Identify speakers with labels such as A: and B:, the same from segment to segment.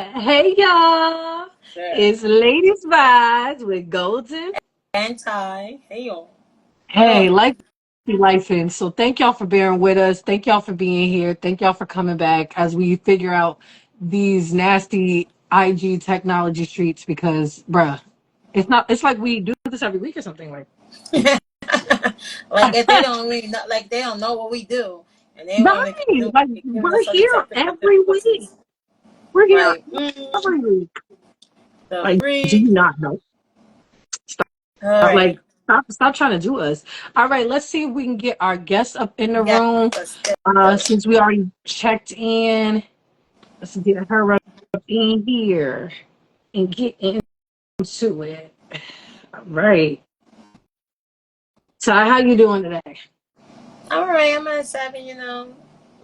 A: Hey y'all,
B: Sure.
A: it's Ladies Vibez with Golden.
B: Anti. Hey, y'all. What
A: Hey,
B: up?
A: life be lifing. So thank y'all for bearing with us. Thank y'all for being here. Thank y'all for coming back as we figure out these nasty IG technology streets because, bruh, it's not. It's like we do this every week or something. Like,
B: Like if they don't really know, like they don't know what we do, and they want to keep
A: right?
B: doing,
A: Like
B: keep giving
A: we're
B: us all these
A: here
B: technical
A: every week.
B: difficulties.
A: We're here
B: Like
A: every week.
B: the
A: Like, do
B: freak.
A: you not know?
B: All
A: Like,
B: right.
A: stop trying to do us. All right, let's see if we can get our guests up in the
B: Yes.
A: room.
B: Let's get to it.
A: Since we already checked in, let's get her up in here and get into it. All right. Ty, how you doing today?
B: All right. I'm at 7. Okay.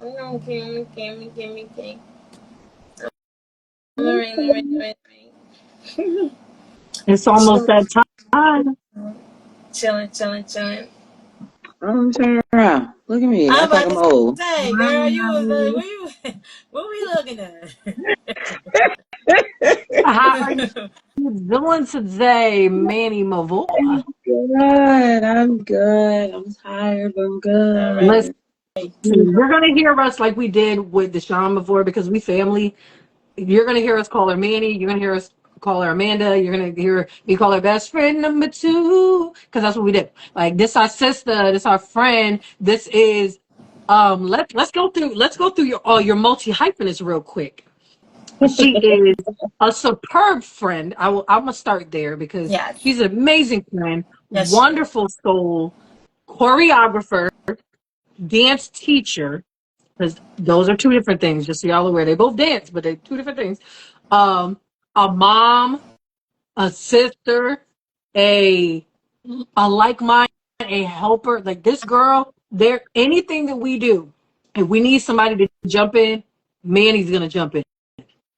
B: Okay. All right. All right. All right. All right.
A: It's almost that time.
B: Chilling. Chilling. Chilling.
C: I'm turning around. Look at me.
B: I'm
C: Act like
B: about
C: I'm
B: to
C: old.
B: say, girl, you was like, what you, what we looking
A: How are
B: at?
A: you doing today, Manny Mavoa?
C: Good. I'm good. I'm tired, but I'm
B: All right.
A: Listen,
C: good.
A: you're gonna hear us like we did with Deshaun before because we family. You're gonna hear us call her Manny. You're gonna hear us call her Amanda. You're gonna hear me call her best friend number two because that's what we did. Like this, our sister. This our friend. This is let's go through your multi hyphenates real quick. She is a superb friend. I'm gonna start there because
B: Yes.
A: she's an amazing friend,
B: Yes, she is.
A: wonderful soul, choreographer, dance teacher, because those are two different things. Just so y'all aware, they both dance, but they're two different things. Um, a mom, a sister, a a like mind, a helper. Like this girl, there anything that we do, if we need somebody to jump in, Manny's gonna jump in.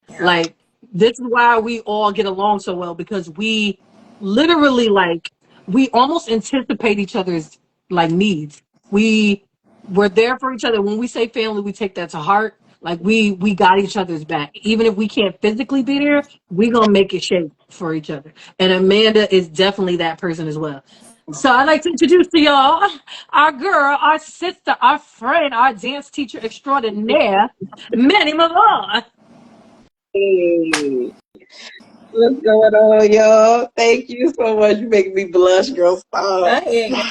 B: Yeah.
A: Like this is why we all get along so well because we literally like we almost anticipate each other's like needs. We're there for each other. When we say family, we take that to heart. Like we got each other's back. Even if we can't physically be there, we gonna make it shape for each other. And Amanda is definitely that person as well. So I'd like to introduce to y'all our girl, our sister, our friend, our dance teacher extraordinaire, Manny Malone.
C: Hey, what's going on, y'all? Thank you so much. You making me blush, girl. Stop.
B: I hear you,
A: Do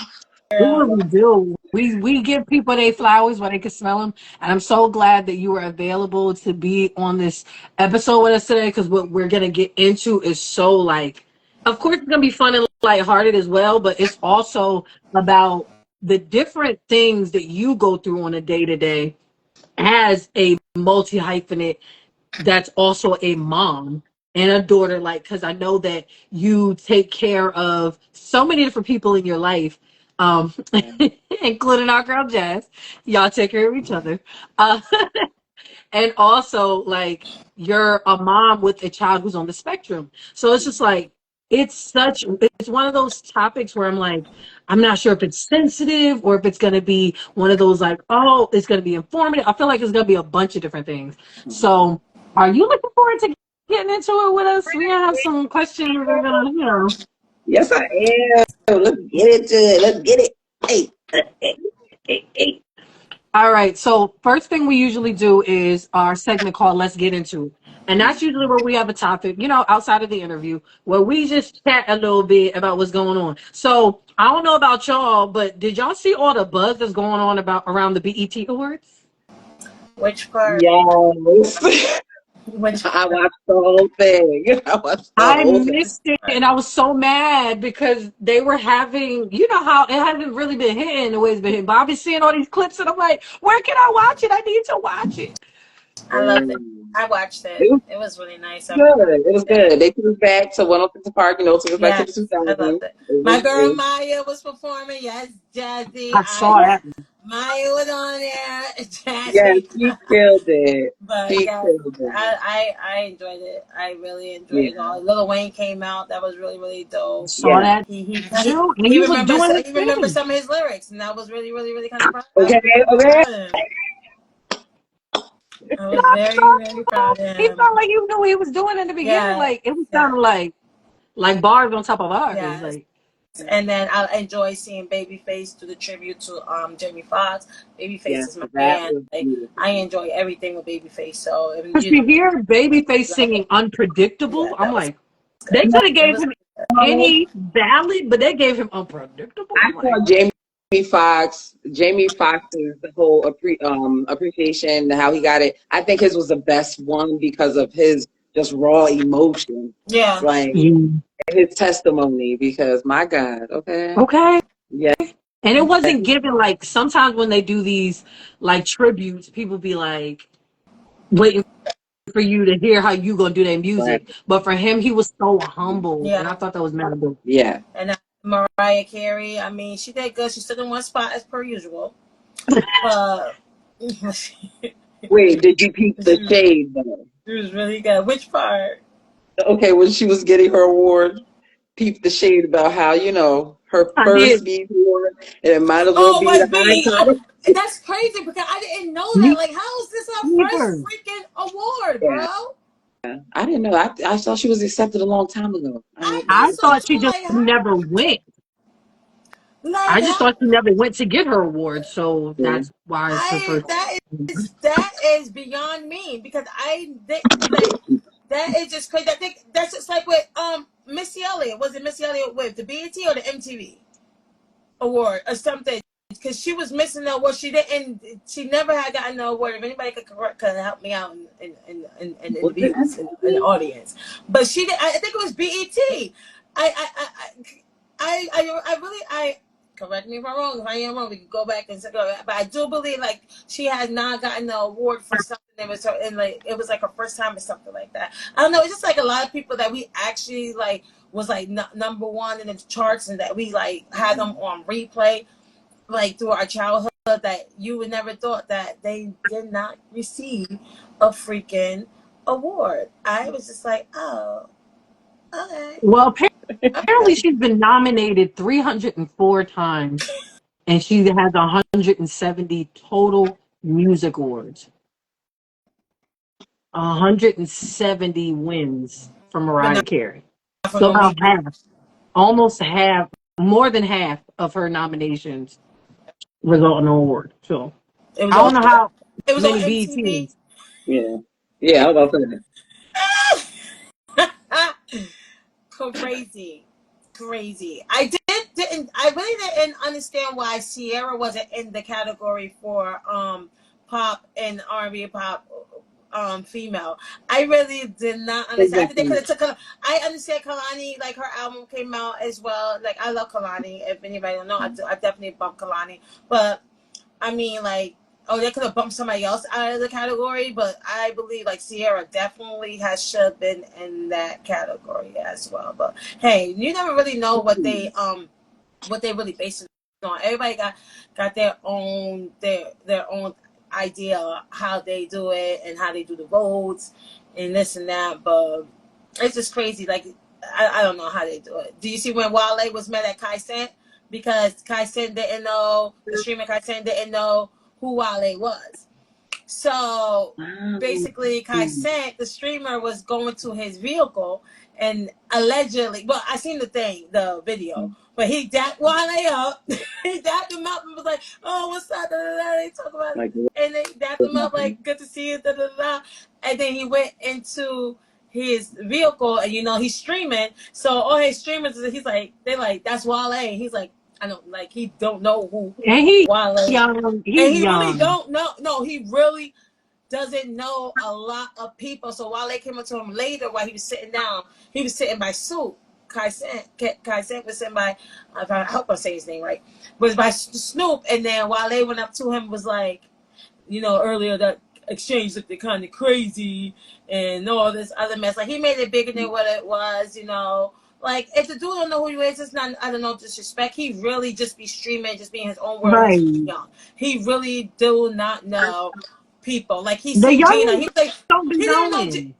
B: girl.
A: what we do. We give people their flowers when they can smell them, and I'm so glad that you were available to be on this episode with us today because what we're gonna get into is so like, of course, it's gonna be fun and lighthearted as well, but it's also about the different things that you go through on a day to day as a multi hyphenate that's also a mom and a daughter, like because I know that you take care of so many different people in your life, um including our girl Jazz. Y'all take care of each other, uh and also like you're a mom with a child who's on the spectrum, so it's just like it's one of those topics where I'm like, I'm not sure if it's sensitive or if it's going to be one of those like, oh, it's going to be informative. I feel like it's going to be a bunch of different things. So are you looking forward to getting into it with us? We gonna have some questions we're gonna,
C: Yes, I am. Let's get into it. Let's get it. Hey,
A: hey. All right. So first thing we usually do is our segment called Let's Get Into It. And that's usually where we have a topic, outside of the interview, where we just chat a little bit about what's going on. So I don't know about y'all, but did y'all see all the buzz that's going on about around the BET Awards?
B: Which part?
C: yes.
B: Which
C: I
B: part?
C: watched the whole thing. I watched the
A: I
C: whole thing.
A: missed it and I was so mad because they were having, you know how it hasn't really been hitting the way it's been hitting, but I've been seeing all these clips and I'm like, where can I watch it? I need to watch it.
B: I loved it.
C: Mm.
B: I watched it.
C: It was
B: It was really nice. I really
C: good. It was
B: liked it.
C: good. They took us back to 106 Park, took us back to the
B: Yes, I
C: 2000s.
B: loved it.
C: It
B: My
C: was
B: girl
C: good.
B: Maya was performing. Yes, Jazzy.
A: I saw that.
B: Maya was on there.
C: Yeah,
B: Jazzy.
C: she killed it.
B: But
C: She
B: yes,
C: killed it.
B: I enjoyed it. I really enjoyed
C: Yeah,
B: it all. Lil Wayne came out. That was really really dope.
A: Saw
C: yeah.
A: that too. And he was doing his
B: He remembers
A: thing.
B: some of his lyrics, and that was really really really kind of proud. I was
C: Okay,
B: really really
C: okay.
B: proud of him. I was very, very proud of
A: He
B: him.
A: felt like you knew what he was doing in the beginning.
B: Yeah,
A: Like it was
B: yeah,
A: kind of like bars on top of bars.
B: yes.
A: Like
B: And then I enjoy seeing Babyface do the tribute to Jamie Foxx.
C: Yes,
B: Babyface is my
C: that
B: man.
C: was
B: Like I
C: beautiful.
B: enjoy everything with Babyface. So
A: because
B: you know,
A: you hear Babyface
B: like,
A: singing "Unpredictable,"
B: yeah,
A: I'm
B: that was
A: like,
B: good.
A: they could have
B: It
A: gave
B: was
A: him
B: good.
A: any ballad, but they gave him "Unpredictable."
C: I
A: I'm like,
C: thought Jamie Foxx's the whole appreciation, how he got it. I think his was the best one because of his just raw emotion,
B: Yeah,
C: like
A: yeah.
C: his testimony. Because my God, okay,
A: Okay.
C: yeah,
A: And it wasn't given like sometimes when they do these like tributes, people be like waiting for you to hear how you gonna do their
C: right,
A: music. But for him, he was so humble, and I
B: yeah.
A: thought that was memorable.
C: yeah.
B: And Mariah Carey, I mean, she did good. She stood in one spot as per usual. She
C: Wait, did you peep the
B: was
C: shade though?
B: really good. Which part?
C: Okay, when she was getting her award, peep the shade about how her
A: I
C: first
A: did.
C: BET award, and it might as well
B: Oh,
C: be
B: was
C: the
B: B. Oh,
C: iconic.
B: that's crazy because I didn't know that.
A: Me
B: Like, how is this her
A: neither.
B: first freaking award,
C: Yeah,
B: bro?
C: I didn't know. I thought she was accepted a long time ago. I
B: I
C: didn't
B: thought
A: I
C: know.
B: so
A: thought she
B: too.
A: just never went. I
B: Like
A: just
B: how,
A: thought she never went to get her award, so
C: Yeah.
A: that's why it's her
B: I
A: first.
B: that is beyond me because I they, like that is just crazy. I think that's just like with Missy Elliott. Was it Missy Elliott with the BET or the MTV award or something? Because she was missing the award. She didn't. She never had gotten the award. If anybody could correct, could help me out in the
C: Was it
B: views in the
C: MTV?
B: audience. But she did. I think it was BET. I really correct me if I'm wrong. If I am wrong, we can go back and go. But I do believe like she has not gotten the award for something that was her, and like it was like her first time or something like that. I don't know. It's just like a lot of people that we actually like was like number one in the charts and that we like had them on replay like through our childhood that you would never thought that they did not receive a freaking award. I was just like, oh, okay.
A: Well, apparently she's been nominated 304 times, and she has 170 total music awards. 170 wins from
B: But
A: Mariah
B: not
A: Carey.
B: for
A: So
B: no
A: about
B: reason.
A: half, almost half, more than half of her nominations result in an award. So
B: It was
A: I
B: all
A: don't know how
B: it was on
A: many
B: MTV.
A: BETs.
C: Yeah. Yeah, I was about to say
B: Crazy, crazy. I really didn't understand why Sierra wasn't in the category for pop and R&B pop female. I really did not understand. I think they could
C: exactly.
B: have took her. I understand Kalani, like her album came out as well. Like I love Kalani. If anybody don't know, I definitely bump Kalani. But I mean, like, oh, they could have bumped somebody else out of the category, but I believe like Sierra definitely should have been in that category as well. But hey, you never really know what they really based it on. Everybody got their own idea of how they do it and how they do the votes and this and that. But it's just crazy. Like I don't know how they do it. Do you see when Wale was mad at Kai Sant because Kai Sant didn't know the streamer Kai Sant didn't know who Wale was. So
C: Wow.
B: basically, Kai Sant, the streamer, was going to his vehicle and allegedly, well, I seen the video, but he dapped Wale up. He dapped him up and was like, "Oh, what's up?" Da, da, da. They talk about,
C: Like,
B: and they dapped him up like, "Good to see you." Da, da, da. And then he went into his vehicle, and he's streaming. So all his streamers, he's like, they like, "That's Wale." And he's like, I don't like, he don't know who
A: And he
B: Wale,
A: young.
B: and
A: He's
B: he really
A: young.
B: don't know. No, he really doesn't know a lot of people. So while they came up to him later, while he was sitting down, he was sitting by Sue. Kai Sant was sitting by, if I hope I say his name right, was by Snoop. And then while they went up to him, was like, earlier that exchange looked kind of crazy and all this other mess. Like he made it bigger than what it was. Like if the dude don't know who you is, it's not, I don't know, disrespect. He really just be streaming, just be in his own world. He's
A: Right.
B: young. He really do not know people. Like he
A: The
B: see Gina.
A: young
B: He like
A: don't be
B: he didn't know
A: knowing.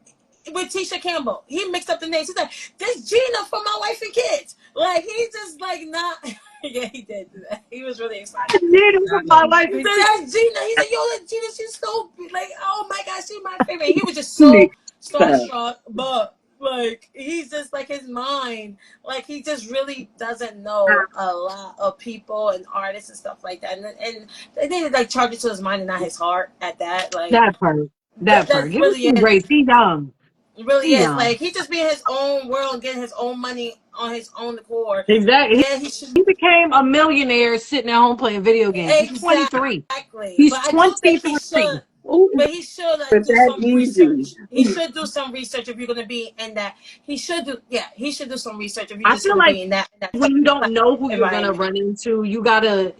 B: with Tisha Campbell. He mixed up the names. He's like, this Gina for my wife and kids. Like he's just like not. Yeah, he did do that. He was really
A: I
B: excited.
A: needed it for my life.
B: He said, "That's Gina." He said, "Yo, that's Gina. She's so like, oh my god, she's my favorite." He was just so
C: So,
B: starstruck, but like he's just like his mind, like he just really doesn't know a lot of people and artists and stuff like that, and they like charge it to his mind and not his heart. At that, like
A: That part. That part.
B: that's
A: Give him
B: really
A: some
B: it.
A: grace. He young.
B: It really
A: He
B: is.
A: young.
B: Like he just be in his own world and getting his own money on his own accord.
A: Exactly.
B: Yeah, he should.
A: He became a millionaire sitting at home playing video games. He's 23.
B: Exactly.
A: He's
B: But I do think he
A: 23.
B: should.
C: oh,
B: But he should
C: it's
B: do
C: that
B: some
C: easy.
B: research. He should do some research if you're gonna be in that. He should do. Yeah, he should do some research if you're
A: I
B: just
A: feel
B: gonna
A: like
B: be in that
A: when you don't
B: like,
A: know who you're gonna
B: environment.
A: run into, you gotta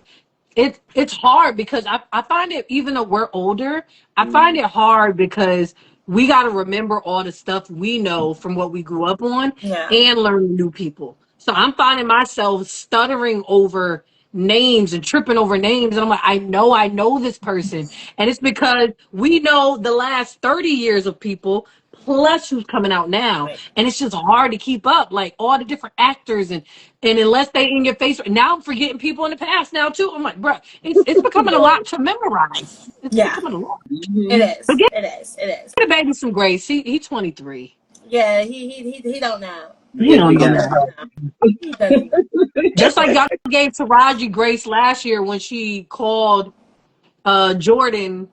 A: it's hard because I find it even though we're older, I find
C: Mhm.
A: it hard because we gotta remember all the stuff we know from what we grew up on
B: Yeah.
A: and learn new people. So I'm finding myself stuttering over names and tripping over names and I'm like, I know this person. And it's because we know the last 30 years of people plus who's coming out now.
B: Right.
A: And it's just hard to keep up, like all the different actors and unless they in your face, now I'm forgetting people in the past now too. I'm like, bro, it's becoming a lot to memorize. It's
B: Yeah.
A: becoming a lot.
B: It
C: Mhm.
A: But
B: is.
A: give
B: It is. It is.
A: the baby some grace. He 23.
B: Yeah. He don't know.
A: He
C: Yeah,
A: don't
C: we
B: He
A: know
C: got
A: that.
B: doesn't know. He doesn't know.
A: Just like y'all gave Taraji grace last year when she called Jordan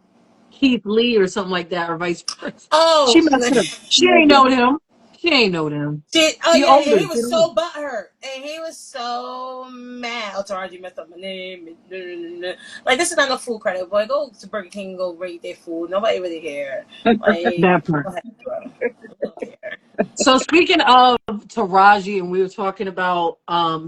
A: Keith Lee or something like that, or vice versa. She
B: Oh.
A: messed it up. She ain't know them. She ain't know them.
B: Oh
A: She
B: yeah, yeah,
A: older.
B: he
A: She
B: was
A: don't.
B: so butthurt, and he was so mad. Oh, Taraji messed up my name. Like this is not a food credit, boy. Go to Burger King and go rate their food. Nobody really care. Like,
A: That part.
B: go ahead, bro. We don't care.
A: So speaking of Taraji, and we were talking about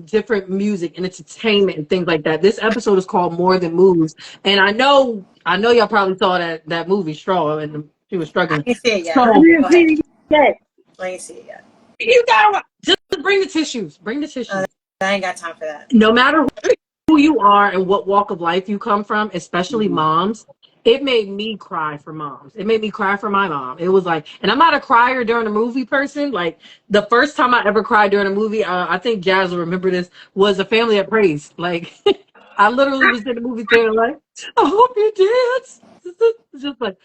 A: different music and entertainment and things like that. This episode is called More Than Moves, and I know y'all probably saw that movie Straw, and she was
B: I
A: struggling.
B: ain't see it yet.
C: I
A: So
C: didn't
B: Go ahead.
C: see it yet.
B: I ain't see it yet.
A: you gotta just bring the tissues. Bring the
B: Uh,
A: tissues.
B: I ain't got time for that.
A: No matter who you are and what walk of life you come from, especially
C: Mhm.
A: moms, it made me cry for moms. It made me cry for my mom. It was like, and I'm not a crier during a movie person. Like the first time I ever cried during a movie, I think Jazz will remember this, was A Family that Prays. Like I literally was in the movie theater like, I hope you dance. It's just like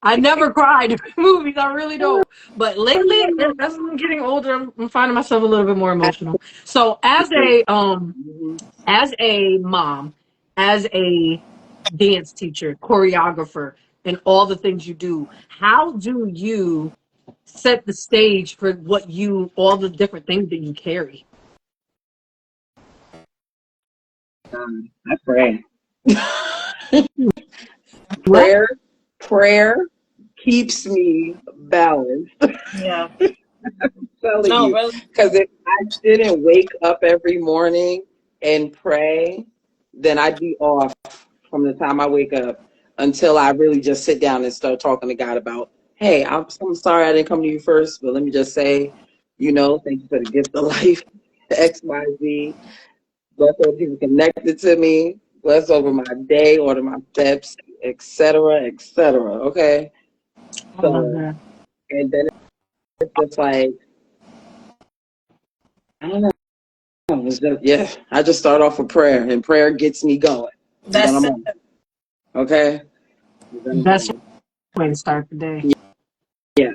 A: I never cried in movies. I really don't. But lately, as I'm getting older, I'm finding myself a little bit more emotional. So
C: Mhm.
A: as a mom, as a dance teacher, choreographer, and all the things you do, how do you set the stage for all the different things that you carry?
C: I pray.
A: What?
C: Prayer keeps me balanced.
B: Yeah.
C: Telling
B: No,
C: you,
B: really.
C: because if I didn't wake up every morning and pray, then I'd be off from the time I wake up until I really just sit down and start talking to God about, hey, I'm sorry I didn't come to you first, but let me just say, thank you for the gift of life, X, Y, Z. Bless all the people connected to me. Bless over my day, order my steps, etc., etc. Okay,
A: I love
C: so
A: that.
C: and then it's just like I don't know. It's just, yeah, I just start off with prayer, and prayer gets me going. And then
B: That's
C: I'm
B: it.
C: on. Okay, and then I'm
A: Best
C: on.
A: way to start the day.
C: Yeah,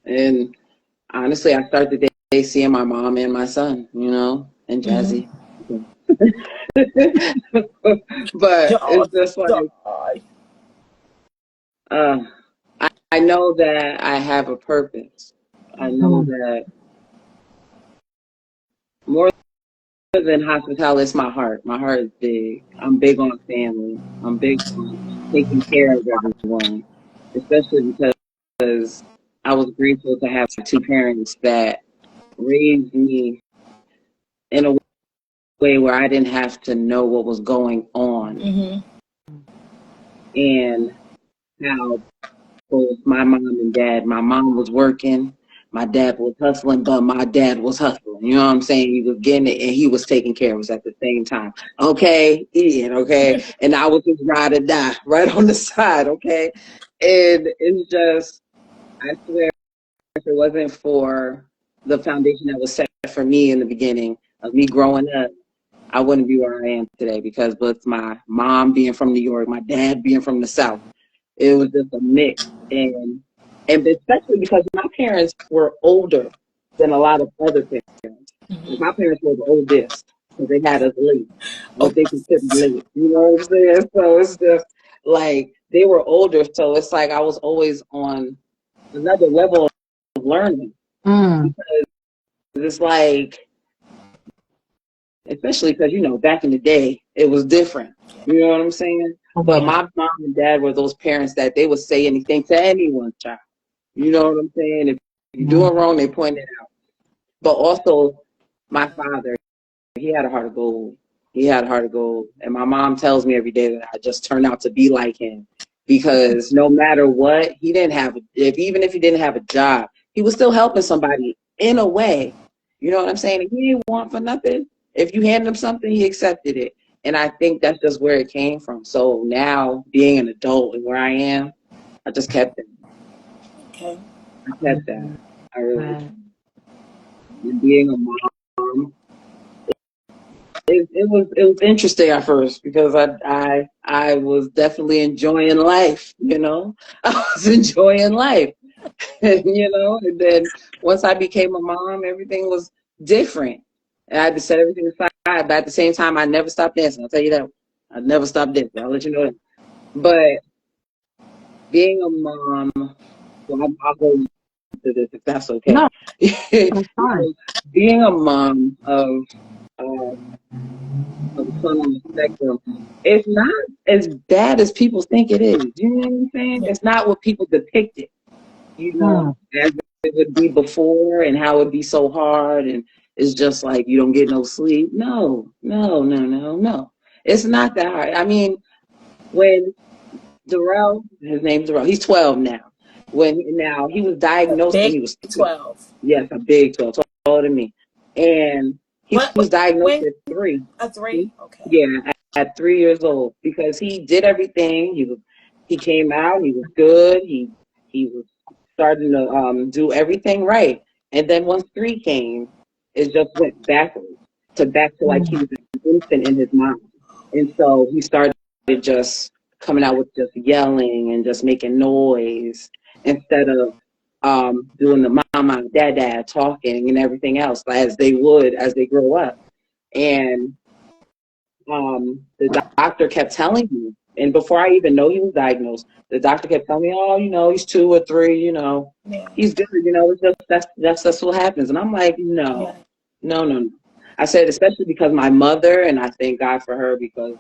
C: and honestly, I start the day seeing my mom and my son, and
B: Mm-hmm.
C: Jazzy. But it's just like uh, I know that I have a purpose. I know
A: Mm.
C: that more than hospitality, it's my heart. My heart is big. I'm big on family. I'm big on taking care of everyone, especially because I was grateful to have two parents that raised me in a way where I didn't have to know what was going on
B: Mm-hmm.
C: and how both my mom and dad, my mom was working, my dad was hustling, but my dad was hustling. You know what I'm saying? He was getting it and he was taking care of us at the same time. Okay, Ian, okay? And I was just ride or die right on the side, okay? And it's just, I swear, if it wasn't for the foundation that was set for me in the beginning of me growing up, I wouldn't be where I am today because with my mom being from New York, my dad being from the South, it was just a mix. And especially because my parents were older than a lot of other parents. Like my parents were the oldest because they had us late, what they considered late. You know what I'm saying? So it's just like they were older, so it's like I was always on another level of learning.
A: Mm.
C: It's like, especially because back in the day it was different. You know what I'm saying? But
A: Yeah.
C: my mom and dad were those parents that they would say anything to anyone's child. You know what I'm saying? If you're doing wrong, they point it out. But also, my father, he had a heart of gold. He had a heart of gold. And my mom tells me every day that I just turned out to be like him. Because no matter what, he didn't have, even if he didn't have a job, he was still helping somebody in a way. You know what I'm saying? He didn't want for nothing. If you handed him something, he accepted it. And I think that's just where it came from. So now, being an adult and where I am, I just kept it.
B: Okay.
C: I kept that. I really
A: Right.
C: and being a mom, it was interesting at first because I was definitely enjoying life, I was enjoying life, and then once I became a mom, everything was different, and I had to set everything aside. But at the same time, I never stopped dancing. I'll tell you that. I never stopped dancing. I'll let you know that. But being a mom, well, I'll go into this if that's okay.
A: No, that's fine.
C: Being a mom of a son on the spectrum, it's not as bad as people think it is. You know what I'm saying?
B: Yeah.
C: It's not what people depict it,
A: Mm.
C: as it would be before and how it'd be so hard and it's just like you don't get no sleep. No, no, no, no, no. It's not that hard. I mean, when Darrell, his name's Darrell, he's 12 now. Now he was
B: A
C: diagnosed when
B: big
C: he was 3.
B: 12.
C: Yes, a big 12, taller than me. And he
B: What?
C: was diagnosed
B: When?
C: at 3.
B: A 3? Okay.
C: Yeah, at 3 years old because he did everything. He came out. He was good. He was starting to do everything right. And then once 3 came, it just went backwards back to like he
A: Mm.
C: was an infant in his mind. And so he started just coming out with just yelling and just making noise instead of doing the mama, dad talking and everything else as they would as they grow up. And the doctor kept telling me, and before I even know he was diagnosed, the doctor kept telling me, oh, he's 2 or 3,
B: Yeah.
C: he's good, it's just that's what happens. And I'm like,
B: Yeah.
C: no, no, no, no. I said, especially because my mother, and I thank God for her because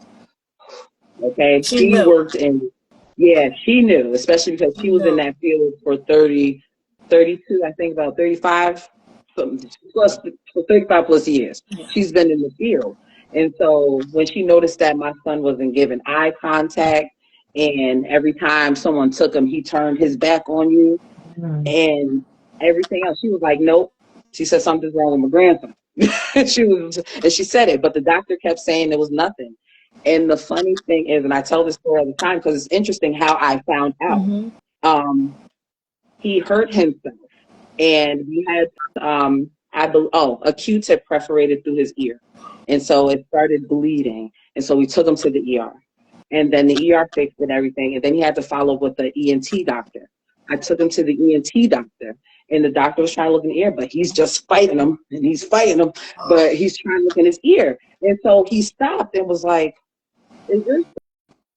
C: okay,
B: She
C: she
B: knew.
C: worked in, yeah, she knew, especially because
B: She
C: she was in
B: knew.
C: that field for 30, 32, I think about 35 plus for 35 plus years.
B: Yeah.
C: She's been in the field. And so when she noticed that my son wasn't giving eye contact and every time someone took him, he turned his back on you
A: Mm.
C: and everything else, she was like, nope. She said something's wrong with my grandson. And she said it, but the doctor kept saying there was nothing. And the funny thing is, and I tell this story all the time because it's interesting how I found out.
B: Mm-hmm.
C: Um, he hurt himself, and he had a Q-tip perforated through his ear, and so it started bleeding, and so we took him to the ER, and then the ER fixed it and everything, and then he had to follow with the ENT doctor. I took him to the ENT doctor, and the doctor was trying to look in the ear, but he's just fighting him, and he's fighting him, but he's trying to look in his ear, and so he stopped and was like, "Is your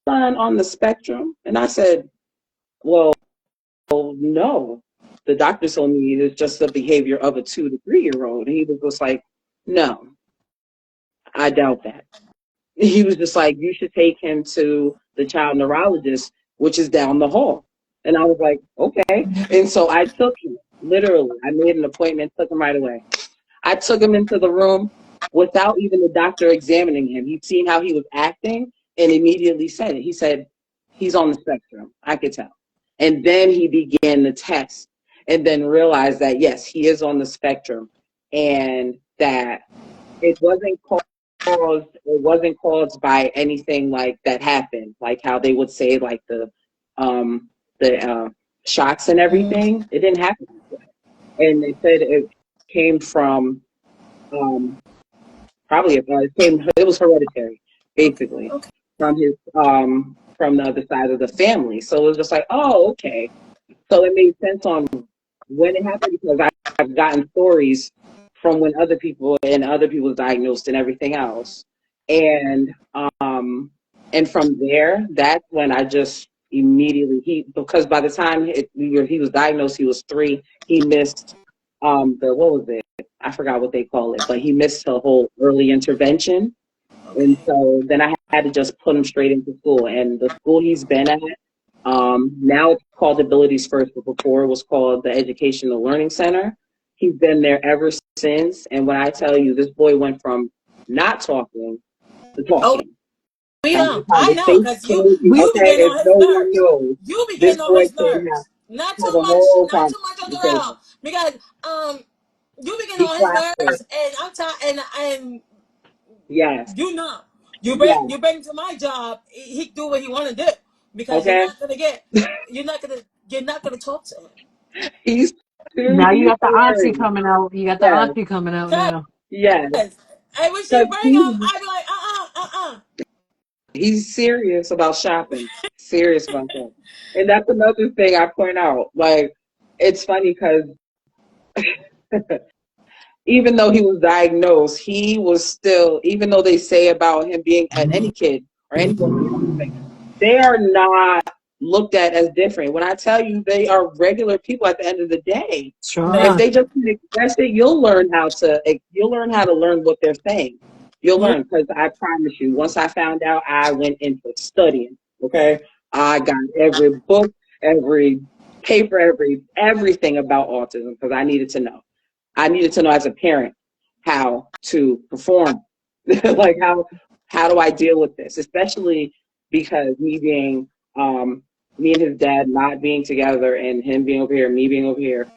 C: son on the spectrum?" And I said, "Well, no, the doctor told me it's just the behavior of a 2 to 3 year old." And he was just like, no, I doubt that. He was just like, you should take him to the child neurologist, which is down the hall. And I was like, okay. And so I took him, literally, I made an appointment, took him right away. I took him into the room without even the doctor examining him. He'd seen how he was acting and immediately said it. He said, he's on the spectrum. I could tell. And then he began the test and then realized that, yes, he is on the spectrum and that it wasn't caused by anything like that happened, like how they would say like um, the shots and
B: Mm-hmm.
C: everything. It didn't happen. And they said it came from um, probably it was hereditary,
B: Okay.
C: basically,
B: Okay.
C: from his from the other side of the family. So it was just like, oh, okay. So it made sense on when it happened because I've gotten stories from when other people was diagnosed and everything else. And um and from there, that's when I just immediately because by the time he was diagnosed, he was 3. He missed the what was it? I forgot what they call it, but he missed the whole early intervention. And
B: Okay.
C: so then I had to just put him straight into school. And the school he's been at, now it's called Abilities First, but before it was called the Educational Learning Center. He's been there ever since. And when I tell you, this boy went from not talking to
B: Oh,
C: talking.
B: we
C: By
B: know.
C: the time
B: I
C: the
B: know,
C: state
B: cause
C: told you,
A: We
B: you be
C: okay,
B: getting
C: if
B: on his
C: no one
B: nerves.
C: knows,
B: You be
C: this
B: getting on
C: boy
B: his
C: can
B: nerves. Not
C: have
B: too
C: a
B: much.
C: whole
B: Not too much on
C: conversation.
B: Darrell. Because you be getting
C: Be
B: on his
C: classy.
B: nerves, and I'm tired. And
C: Yes,
B: you know,
C: yes,
B: you bring to my job. He do what he want to do because
C: okay.
B: you're not gonna talk to him.
C: He's
A: now you
C: he's
A: got the auntie
C: hilarious.
A: coming out. You got the
C: Yes,
A: auntie coming out
B: Cause
A: now.
C: yes.
B: and when she
C: Because
B: bring him, I be like,
C: he's serious about shopping. Serious about that. And that's another thing I point out. Like, it's funny because even though he was diagnosed, he was still, even though they say about him being at any kid or anyone being on the spectrum, they are not looked at as different. When I tell you they are regular people at the end of the day, if
A: Sure.
B: listen,
C: they just can express it, you'll learn how to learn what they're saying. You'll
B: mm,
C: learn because I promise you, once I found out, I went into studying.
B: yeah,
C: Okay, I got every book, every paper, everything about autism because I needed to know. I needed to know as a parent how to perform. Like how do I deal with this? Especially because um me and his dad not being together and him being over here, me being over here,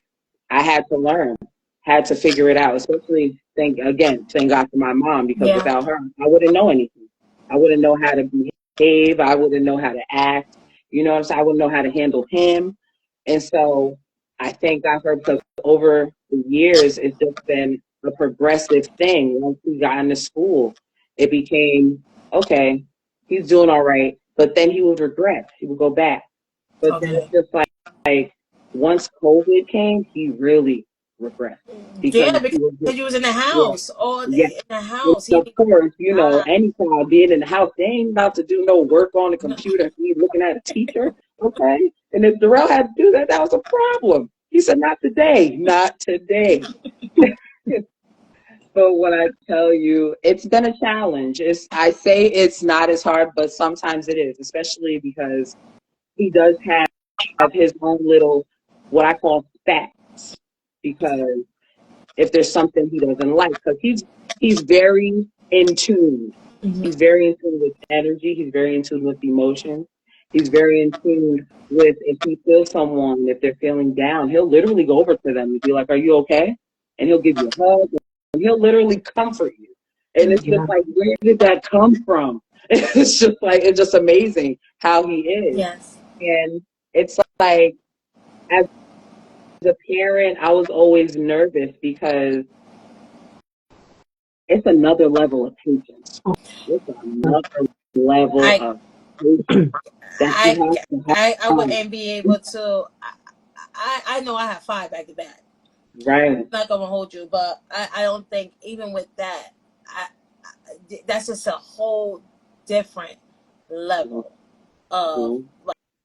C: I had to learn, had to figure it out. Especially thank God for my mom because
B: yeah,
C: without her, I wouldn't know anything. I wouldn't know how to behave. I wouldn't know how to act. You know what I'm saying? I wouldn't know how to handle him. And so I thank God for her because over the years, it's just been a progressive thing. Once he got into school, it became okay, he's doing all right, but then he would regress. He would go back. But then
B: okay,
C: it's just like once COVID came, he really regressed because
B: yeah,
C: he
B: because
C: was just,
B: you was in the
C: yeah,
B: house all
C: yeah.
B: day in the
C: And
B: house. He
C: of
B: didn't go
C: course,
B: outside.
C: any child being in the house, they ain't about to do no work on the computer. He looking at a teacher, okay? And if Darrell had to do that, that was a problem. He said, "Not today, not today." But when I tell you, it's been a challenge. I say it's not as hard, but sometimes it is, especially because he does have his own little what I call facts. Because if there's something he doesn't like, because he's very in tune.
B: Mhm.
C: He's very in tune with energy. He's very in tune with emotion. He's very in tune with if he feels someone, if they're feeling down, he'll literally go over to them and be like, "Are you okay?" And he'll give you a hug. And he'll literally comfort you. And it's just
A: Yeah.
C: like, where did that come from? It's just amazing how he is.
B: Yes,
C: And it's like, as a parent, I was always nervous because it's another level of patience. It's another level
B: I
C: of patience that
B: I
C: you have to
B: I
C: have.
B: wouldn't be able to. I know I have 5 back to back.
C: Right.
B: Not gonna hold you, but I don't think even with that, that's just a whole different level of
C: Mhm.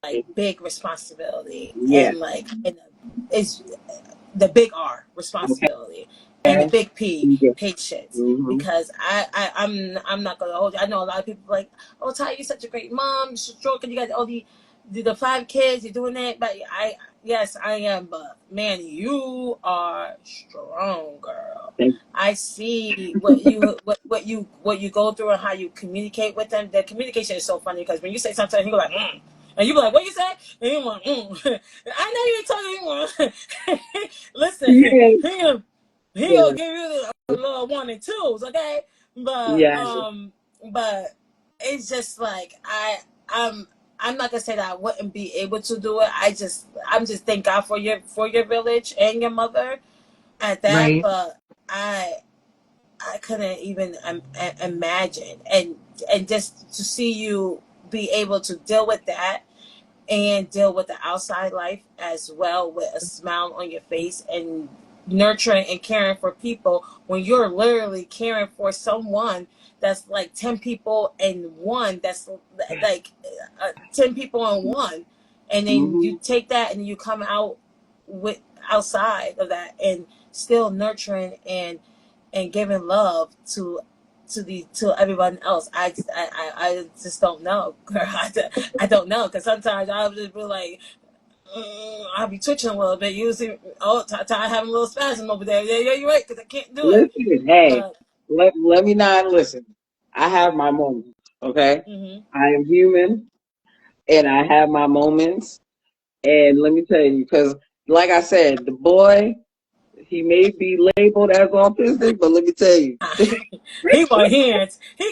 B: like big responsibility
C: Yeah.
B: and it's the big R
C: Okay.
B: responsibility and the big P
C: Yeah.
B: patience
C: Mm-hmm.
B: because I'm not gonna hold you. I know a lot of people like, oh Ty, you're such a great mom, you're so strong, you got all the 5 kids, you're doing that, but yes I am, but man, you are strong, girl.
C: Thank
B: I see what you go through and how you communicate with them. The communication is so funny because when you say something, he go like, and you be like, what you say? And you like, I know you ain't talking anymore. Listen,
C: you. Yeah.
B: he
C: Yeah.
B: gonna give you the little 1 and 2s, okay? But
C: Yeah.
B: but it's just like I'm I'm not gonna say that I wouldn't be able to do it. I'm just thank God for your village and your mother at that.
A: Right.
B: But I couldn't even imagine. And just to see you be able to deal with that and deal with the outside life as well with a smile on your face and nurturing and caring for people when you're literally caring for someone that's like 10 people in one, that's like 10 people in one, and then you
C: Mm-hmm.
B: take that and you come out with outside of that and still nurturing and giving love to everyone else. I just don't know, girl. I don't know, because sometimes I'll just be like, I'll be twitching a little bit. You see, oh, Ty having a little spasm over there. Yeah, you're right, because I can't do it.
C: Listen, hey,
B: But
C: let me not listen. I have my moments, okay?
B: hmm
C: I am human and I have my moments. And let me tell you, because like I said, the boy, he may be labeled as autistic, but let me tell you,
B: he want hands. He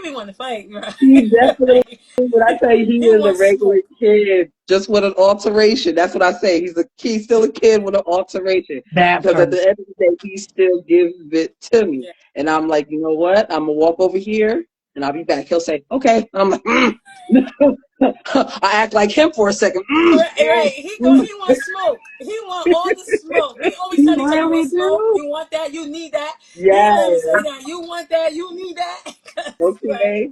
B: be wanting to fight, bro.
C: he definitely,
B: Like,
C: when I tell you he
B: he
C: is a
B: wants
C: regular
B: smoke.
C: kid, just with an alteration. That's what I say. He's still a kid with an alteration.
A: That
C: Because at
A: part.
C: the end of the day, he still gives it to me.
B: Yeah.
C: And I'm like, you know what? I'm gonna walk over here and I'll be back. He'll say, okay. I'm like, I act like him for a second.
B: Right, right. He wants smoke. He want all the smoke. We always
A: He
B: tell each other, you want
A: really
B: smoke?
A: do.
B: You want that? You need that? He literally
C: Yes,
B: say that. You want that? You need that? 'Cause, like,
C: okay.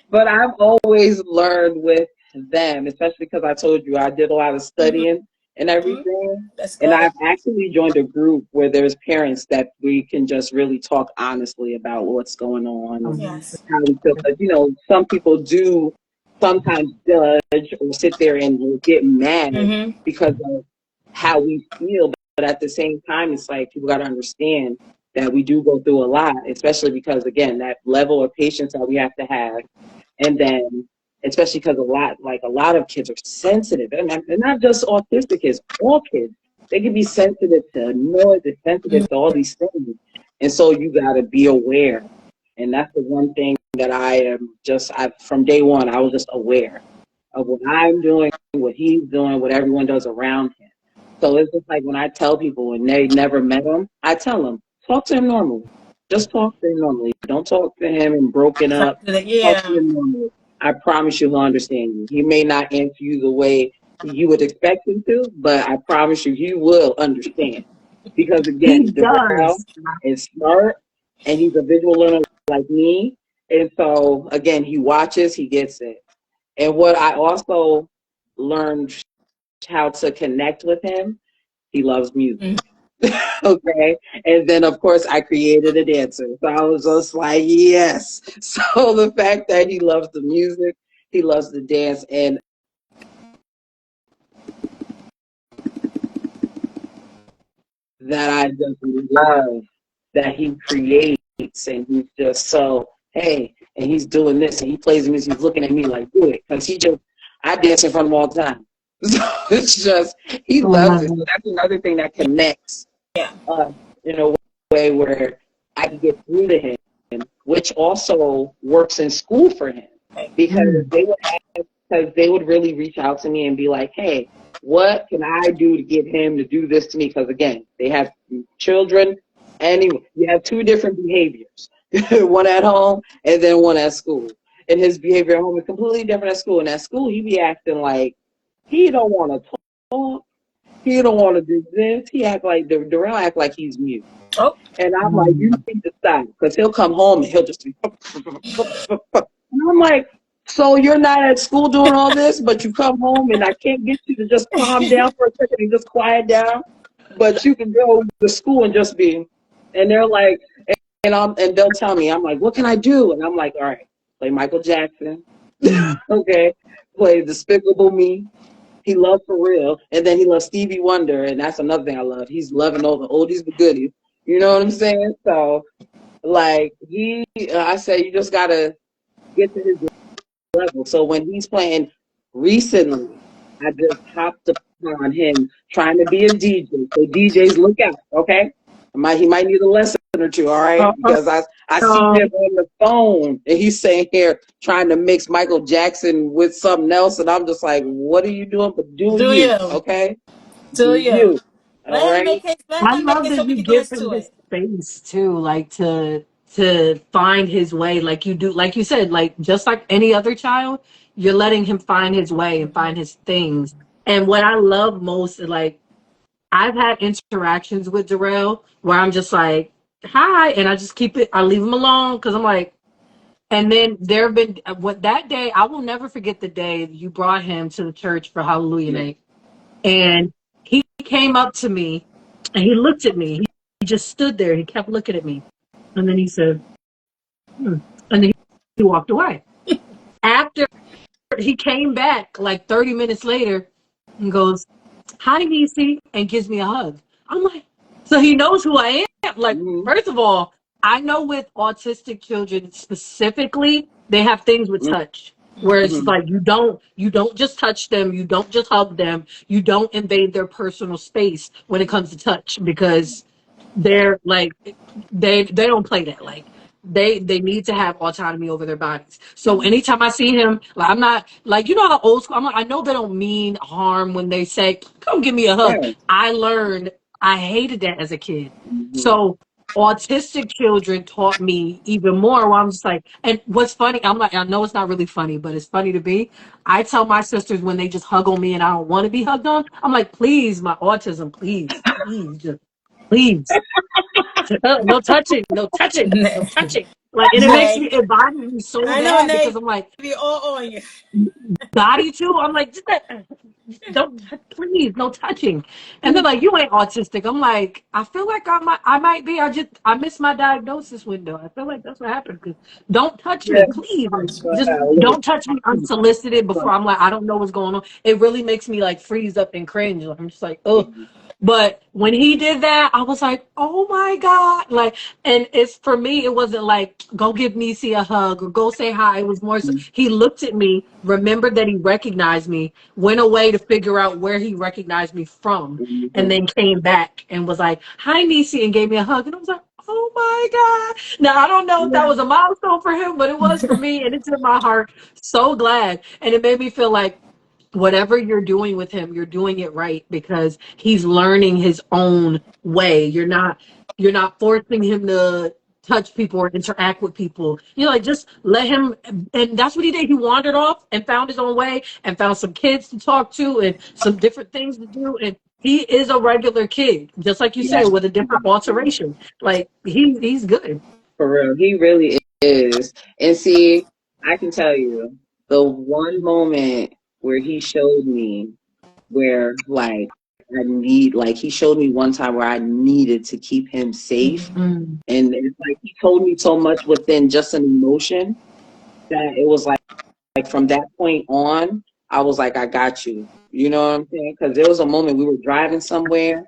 C: But I've always learned with them, especially because I told you I did a lot of
B: mhm,
C: studying and everything.
B: that's
C: And
B: good.
C: I've actually joined a group where there's parents that we can just really talk honestly about what's going on and
A: Amazing.
B: Yes.
C: how we feel. Because, some people do sometimes judge or sit there and will get mad
B: hmm
C: because of how we feel. But at the same time, it's like people got to understand that we do go through a lot, especially because, again, that level of patience that we have to have, and then especially because a lot of kids are sensitive, and not just autistic kids, all kids. They can be sensitive to noise, they're sensitive to all these things, and so you got to be aware. And that's the one thing that I from day one I was just aware of what I'm doing, what he's doing, what everyone does around him. So it's just like when I tell people and they never met him, I tell them, talk to him normally. Just talk to him normally. Don't talk to him and broken up. Talk to
B: Yeah.
C: him normally. I promise you he'll understand you. He may not answer you the way you would expect him to, but I promise you he will understand. Because
A: He
C: again, Darrell
A: does.
C: is smart and he's a visual learner like me. And so again, he watches, he gets it. And what I also learned how to connect with him, he loves music.
B: Mhm.
C: Okay. And then, of course, I created a dancer. So I was just like, yes. So the fact that he loves the music, he loves the dance, and that I just love that he creates and he's just so, hey, and he's doing this and he plays music, he's looking at me like, do it. Because I dance in front of him all the time. So it's just, he
A: Oh
C: loves
A: my
C: it. So
A: God.
C: that's another thing that connects
B: Yeah.
C: us in a way where I can get through to him, which also works in school for him
B: Okay.
C: because
A: Mm.
C: they would really reach out to me and be like, hey, what can I do to get him to do this to me? Because again, they have children and you have two different behaviors, one at home and then one at school. And his behavior at home is completely different at school. And at school, he be acting like he don't want to talk. He don't want to do this. He act like Darrell act like he's mute.
B: Oh.
C: And I'm like, you
A: Mm.
C: need to stop because he'll come home and he'll just be. And I'm like, so you're not at school doing all this, but you come home and I can't get you to just calm down for a second and just quiet down, but you can go to school and just be. And they're like, and they'll tell me, I'm like, what can I do? And I'm like, all right, play Michael Jackson,
A: Mm.
C: okay, play Despicable Me. He loves For Real, and then he loves Stevie Wonder, and that's another thing I love. He's loving all the oldies but goodies. You know what I'm saying? So, like I say, you just gotta get to his level. So when he's playing recently, I just hopped upon him trying to be a DJ. So DJs, look out, okay? He might need a lesson or two, all right?
A: Uh-uh.
C: Because I see him on the phone and he's saying here trying to mix Michael Jackson with something else, and I'm just like, what are you doing? But do
B: Do
C: you,
B: you?
C: okay?
B: Do
C: Do
B: you?
C: you, all right?
B: Let
A: I
B: him make
A: love
B: it
A: that
B: so we
A: you
B: can
A: give
B: dance
A: him
B: to
A: his
B: it.
A: space too, like to find his way like you do, like you said, like just like any other child, you're letting him find his way and find his things. And what I love most is like I've had interactions with Jarrell where I'm just like, hi, and I just keep it, I leave him alone because I'm like, and then there have been what that day, I will never forget the day you brought him to the church for Hallelujah
C: Yeah.
A: night. And he came up to me and he looked at me. He just stood there. He kept looking at me. And then he said, hmm. And then he walked away. After he came back like 30 minutes later and goes, hi, Niecy, and gives me a hug. I'm like, so he knows who I am. Like,
C: Mm-hmm.
A: first of all, I know with autistic children specifically, they have things with touch. Where it's
C: Mm-hmm.
A: like you don't just touch them, you don't just hug them, you don't invade their personal space when it comes to touch because they're like they don't play that. Like they need to have autonomy over their bodies. So anytime I see him, like I'm not like you know how old school. I'm like I know they don't mean harm when they say come give me a hug.
C: Right.
A: I learned I hated that as a kid.
C: Mm-hmm.
A: So autistic children taught me even more. Where I'm just like, and what's funny, I'm like I know it's not really funny, but it's funny to me. I tell my sisters when they just hug on me and I don't want to be hugged on, I'm like, please, my autism, please, just please. No touching, no touching, no touching. Like, and it makes
B: Nay,
A: me, it bothers me so
B: I know
A: bad because
B: Nay
A: I'm like,
B: be all on you.
A: body too. I'm like, just that, don't, please, no touching. And they're like, you ain't autistic. I'm like, I feel like I might be. I missed my diagnosis window. I feel like that's what happened. Cause don't touch
C: Yeah.
A: me, please. Like,
C: But,
A: just
C: look,
A: don't touch me unsolicited before I'm like, I don't know what's going on. It really makes me like freeze up and cringe. Like, I'm just like, oh. But when he did that, I was like, oh my God. Like, and it's for me, it wasn't like, go give Niecy a hug or go say hi. It was more so he looked at me, remembered that he recognized me, went away to figure out where he recognized me from, and
C: mm-hmm.
A: then came back and was like, hi, Niecy, and gave me a hug. And I was like, oh my God. Now, I don't know if that
C: Yeah.
A: was a milestone for him, but it was for me. And it's in my heart. So glad. And it made me feel like, whatever you're doing with him, you're doing it right because he's learning his own way. You're not forcing him to touch people or interact with people. You know, like just let him and that's what he did. He wandered off and found his own way and found some kids to talk to and some different things to do. And he is a regular kid, just like you
C: Yeah.
A: said, with a different alteration. Like he's good.
C: For real. He really is. And see, I can tell you the one moment where he showed me where like like he showed me one time where I needed to keep him safe.
A: Mm.
C: And it's like he told me so much within just an emotion that it was like from that point on, I was like, I got you. You know what I'm saying? Because there was a moment we were driving somewhere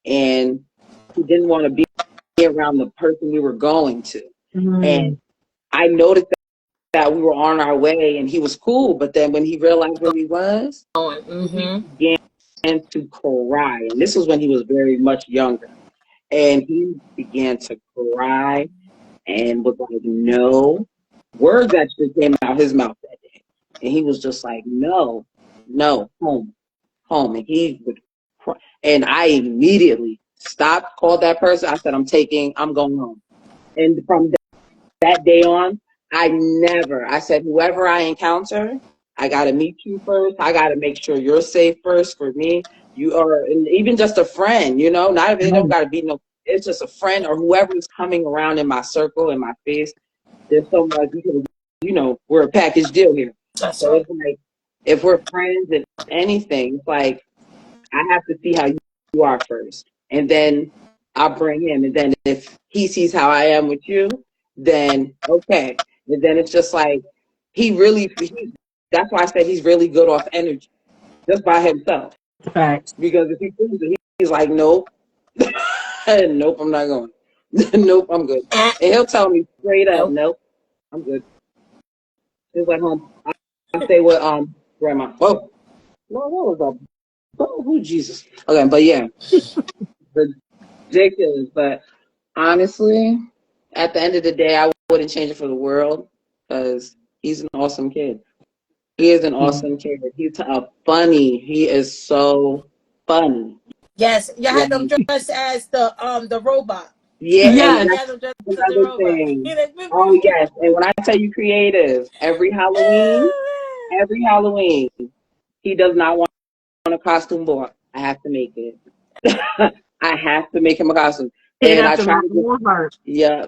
C: and he didn't want to be around the person we were going to. And
A: Mm.
C: I noticed that we were on our way and he was cool. But then when he realized where he was, he
B: Mm-hmm.
C: began to cry. And this was when he was very much younger. And he began to cry and was like, no. Words actually came out his mouth that day. And he was just like, no, no, home, home. And he would cry. And I immediately stopped, called that person. I said, I'm going home. And from that day on, I said, whoever I encounter, I got to meet you first. I got to make sure you're safe first for me. You are, and even just a friend, you know, not even, it don't got to be no, it's just a friend or whoever is coming around in my circle, in my face. There's so much, because, you know, we're a package deal here.
B: That's
C: So
B: right.
C: it's like, if we're friends and anything, it's like, I have to see how you are first. And then I'll bring him. And then if he sees how I am with you, then okay. And then it's just like, that's why I said he's really good off energy, just by himself.
A: Facts.
C: Because if he feels it, he's like, nope, nope, I'm not going. Nope, I'm good.
B: Eh,
C: And he'll tell me straight up,
B: nope.
C: nope, I'm good. He's like, I say what, grandma, oh, what was that? Oh, Jesus. Okay, but yeah, ridiculous. But honestly, at the end of the day, I wouldn't change it for the world because he's an awesome kid. He is an awesome kid. He's funny. He is so funny.
B: Yes, you
C: Like,
B: had them dressed as the robot.
C: Yeah, and
A: Yes.
B: He
C: that's
B: has him dressed as a
C: another
B: robot.
C: thing.
B: He like, boop,
C: Oh
B: boop.
C: yes, and when I tell you creative, every Halloween, he does not want a costume boy. I have to make it. I have to make him a costume,
A: It
C: and I
A: after
C: try
A: my
C: to get
A: own heart.
C: yeah.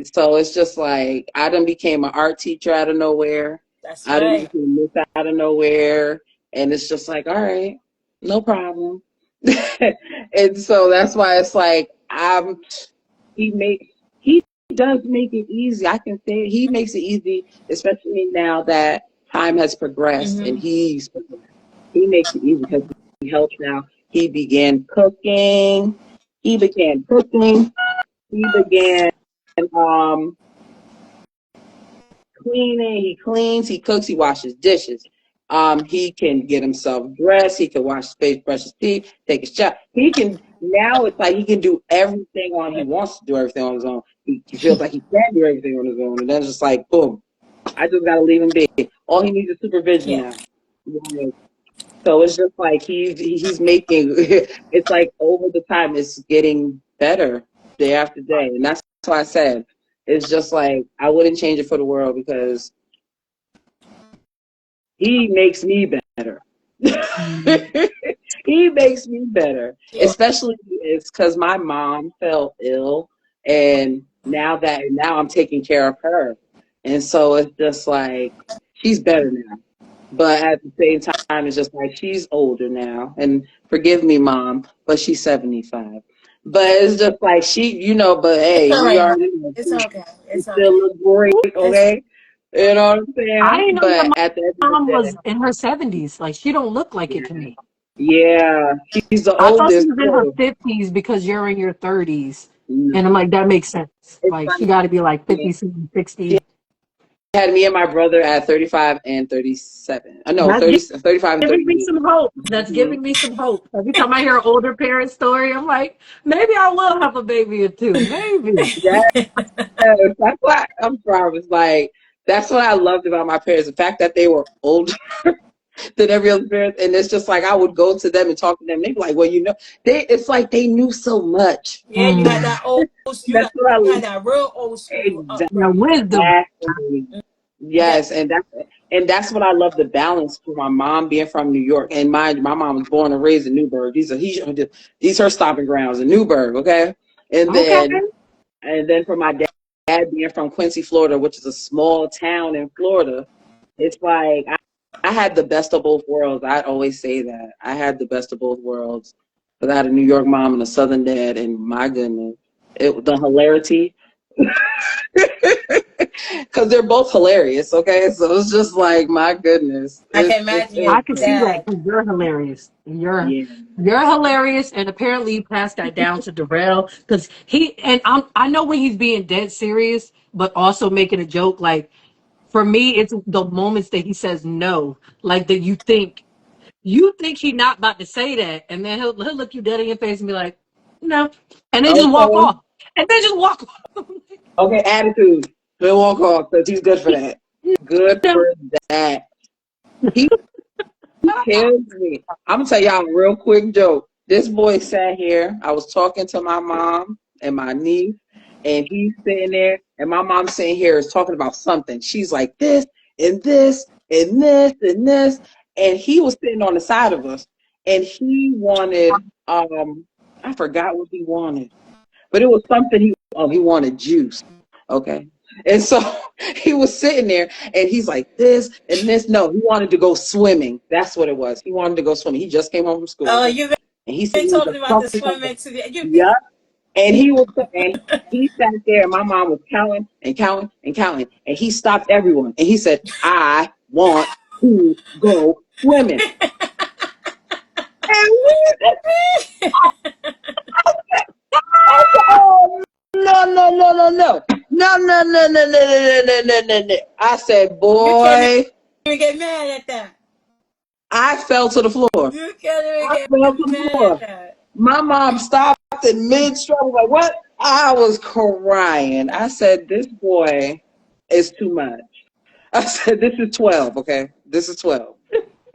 C: So it's just like I done became an art teacher out of nowhere.
B: That's
C: I done
B: right.
C: became this out of nowhere, and it's just like, all right, no problem. And so that's why it's like he makes he does make it easy. I can say he makes it easy, especially now that time has progressed and
B: Mm-hmm.
C: he makes it easy because he helps now. He began cooking. He began cooking. He began um cleaning. He cleans, he cooks, he washes dishes. He can get himself dressed. He can wash his face, brush his teeth, take a shower. He can now. It's like he can do everything on. He wants to do everything on his own. He feels like he can do everything on his own, and then it's just like boom. I just gotta leave him be. All he needs is supervision
B: Yeah.
C: now. Yes. So it's just like he's making. It's like over the time, it's getting better day after day, and that's why I said it's just like I wouldn't change it for the world because he makes me better.
A: Mhm.
C: He makes me better,
B: Yeah.
C: especially it's because my mom fell ill, and now I'm taking care of her, and so it's just like she's better now. But at the same time, it's just like she's older now, and forgive me, mom, but she's 75. But it's just like but
B: It's
C: hey,
B: all
C: we
B: right, Mom.
C: already
B: It's okay.
C: we
B: It's
C: still
B: okay.
C: look great,
B: It's
C: okay? You know what I'm
A: I
C: saying?
A: didn't know your
C: But at the end of the
A: mom
C: day,
A: was in her 70s. Like, she don't look like it to
C: yeah,
A: me.
C: yeah, she's the
A: I thought she
C: oldest
A: was in her
C: too.
A: 50s because you're in your 30s. And I'm
C: No,
A: like, that makes sense.
C: it's
A: Like, she
C: funny.
A: got to be like
C: Yeah.
A: 50, 60,
C: She
A: 60.
C: had me and my brother at 35 and 37. No,
A: That's
C: 30, 35 and
A: giving me
C: 38.
A: some hope. That's
C: Mhm.
A: giving me some hope. Every time I hear an older parent story, I'm like, maybe I will have a baby or two. Maybe.
C: Yes, that's why I'm from. It's like that's what I loved about my parents. The fact that they were older than every other parent, and it's just like I would go to them and talk to them. They'd be like, "Well, they." It's like they knew so much.
B: Yeah, you got
A: Mm.
B: that old.
C: That's what I
B: You got that real old school
A: Yeah,
B: upbringing.
A: wisdom.
C: exactly.
B: That.
C: Yes, and that's what I love the balance for my mom being from New York. And my mom was born and raised in Newburgh. These are her stomping grounds in Newburgh, okay? And
A: Okay.
C: then for my dad being from Quincy, Florida, which is a small town in Florida, it's like I had the best of both worlds. I always say that. I had the best of both worlds. Because I had a New York mom and a Southern dad, and my goodness, the hilarity because they're both hilarious. Okay, so it's just like my goodness,
B: I can
C: it
B: imagine your
C: was
A: I can
C: great.
A: see that
B: dad.
A: because you're hilarious.
C: Yeah.
A: You're hilarious, and apparently you passed that down to Darrell because I know when he's being dead serious, but also making a joke. Like for me, it's the moments that he says no, like that you think he's not about to say that, and then he'll look you dead in your face and be like, no, and then just walk
C: Okay.
A: off, and then just walk off.
C: Okay. Attitude. He'll walk off because he's good for that. Good for that. He kills me. I'm gonna tell y'all a real quick joke. This boy sat here. I was talking to my mom and my niece, and he's sitting there, and my mom's sitting here is talking about something. She's like this and this and this and this, and he was sitting on the side of us, and he wanted I forgot what he wanted, but it was something he wanted juice. Okay. And so he was sitting there and he's like this and this. No, he wanted to go swimming. That's what it was. He wanted to go swimming. He just came home from school.
B: Oh,
C: Okay.
B: you've
C: And he's
B: been
C: sitting with
B: talking
C: the
B: about the
C: puppy on.
B: swimming to the. You've been.
C: Yeah. And he sat there and my mom was counting and counting and counting. And he stopped everyone. And he said, I want to go swimming. And we I said, oh no, no, no, no, no. No, no, no, no, no, no, no, no, no, no. I said,
B: You can't
C: boy,
B: even get mad at that.
C: I fell to the floor.
B: You can't even
C: I fell to
B: get
C: the
B: mad at
C: floor.
B: that.
C: My mom stopped in mid struggle, like, what? I was crying. I said, this boy is too much. I said, this is 12, okay? This is 12.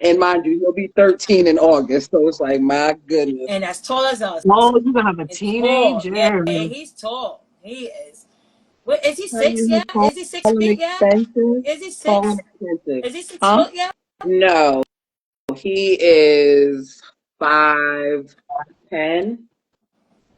C: And mind you, he'll be 13 in August. So it's like, my goodness.
B: And as tall as us.
A: Oh, you're gonna have a
B: And tall. Yeah,
A: teenager.
B: he's tall. He is. What is he,
C: Tell you
B: 6
C: he's
B: yet?
C: tall
B: Is he 6
C: and
B: feet yet?
C: expensive.
B: Is he
C: Tall
B: 6?
C: and expensive.
B: Is he 6
C: Huh?
B: foot yet?
C: No, he is 5'10".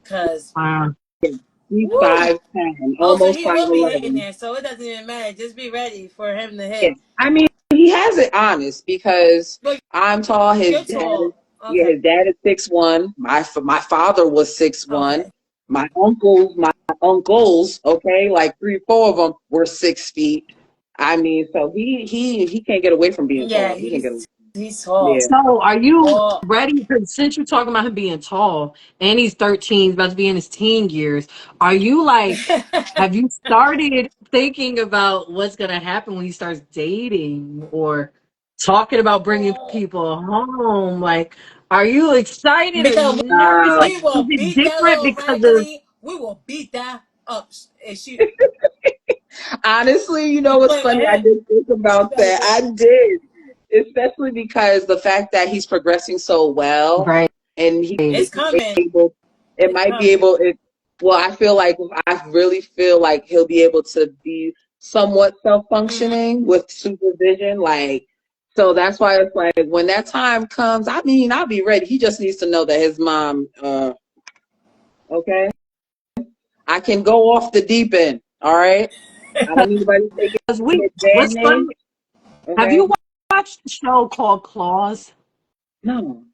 B: Cause
A: Wow.
C: He's
B: woo.
C: 5'10",
B: Oh, so
C: almost
B: he will be hitting
C: 5'11".
B: there. So it doesn't even matter. Just be ready for him to
C: Yeah,
B: hit.
C: I mean, he has it honest because
B: But
C: I'm tall.
B: you're tall. Okay.
C: His dad is 6'1". My father was 6'1".
B: Okay.
C: My uncles, okay, like 3, 4 of them were 6 feet. I mean, so he can't get away from being
B: Yeah,
C: tall. He can get away.
B: he's tall.
C: Yeah.
A: So, are you
B: Tall.
A: ready? Because since you're talking about him being tall and he's 13, about to be in his teen years, are you like, have you started thinking about what's going to happen when he starts dating or talking about bringing
B: Oh,
A: people home? Like, are you excited or
B: because
A: nervous? Like,
B: we
A: is
B: will
A: it
B: beat that
A: different
B: little
A: because of,
B: raggedy. We will beat that up. And she
C: Honestly, you know what's
B: play with
C: funny? I
B: him.
C: did think about
B: Like,
C: that. I did, especially because the fact that he's progressing so well,
A: right?
C: and he
B: it's
C: might
B: coming.
C: be able, it
B: It's
C: might be
B: coming.
C: able. Well, I really feel like he'll be able to be somewhat
B: Hmm.
C: self-functioning with supervision. Like, so that's why it's like when that time comes, I mean, I'll be ready. He just needs to know that his mom, okay, I can go off the deep end. All right, I don't need anybody taking
A: Because
C: his
A: what's
C: advantage.
A: funny, have
C: Okay.
A: you watched the show called Claws?
C: No.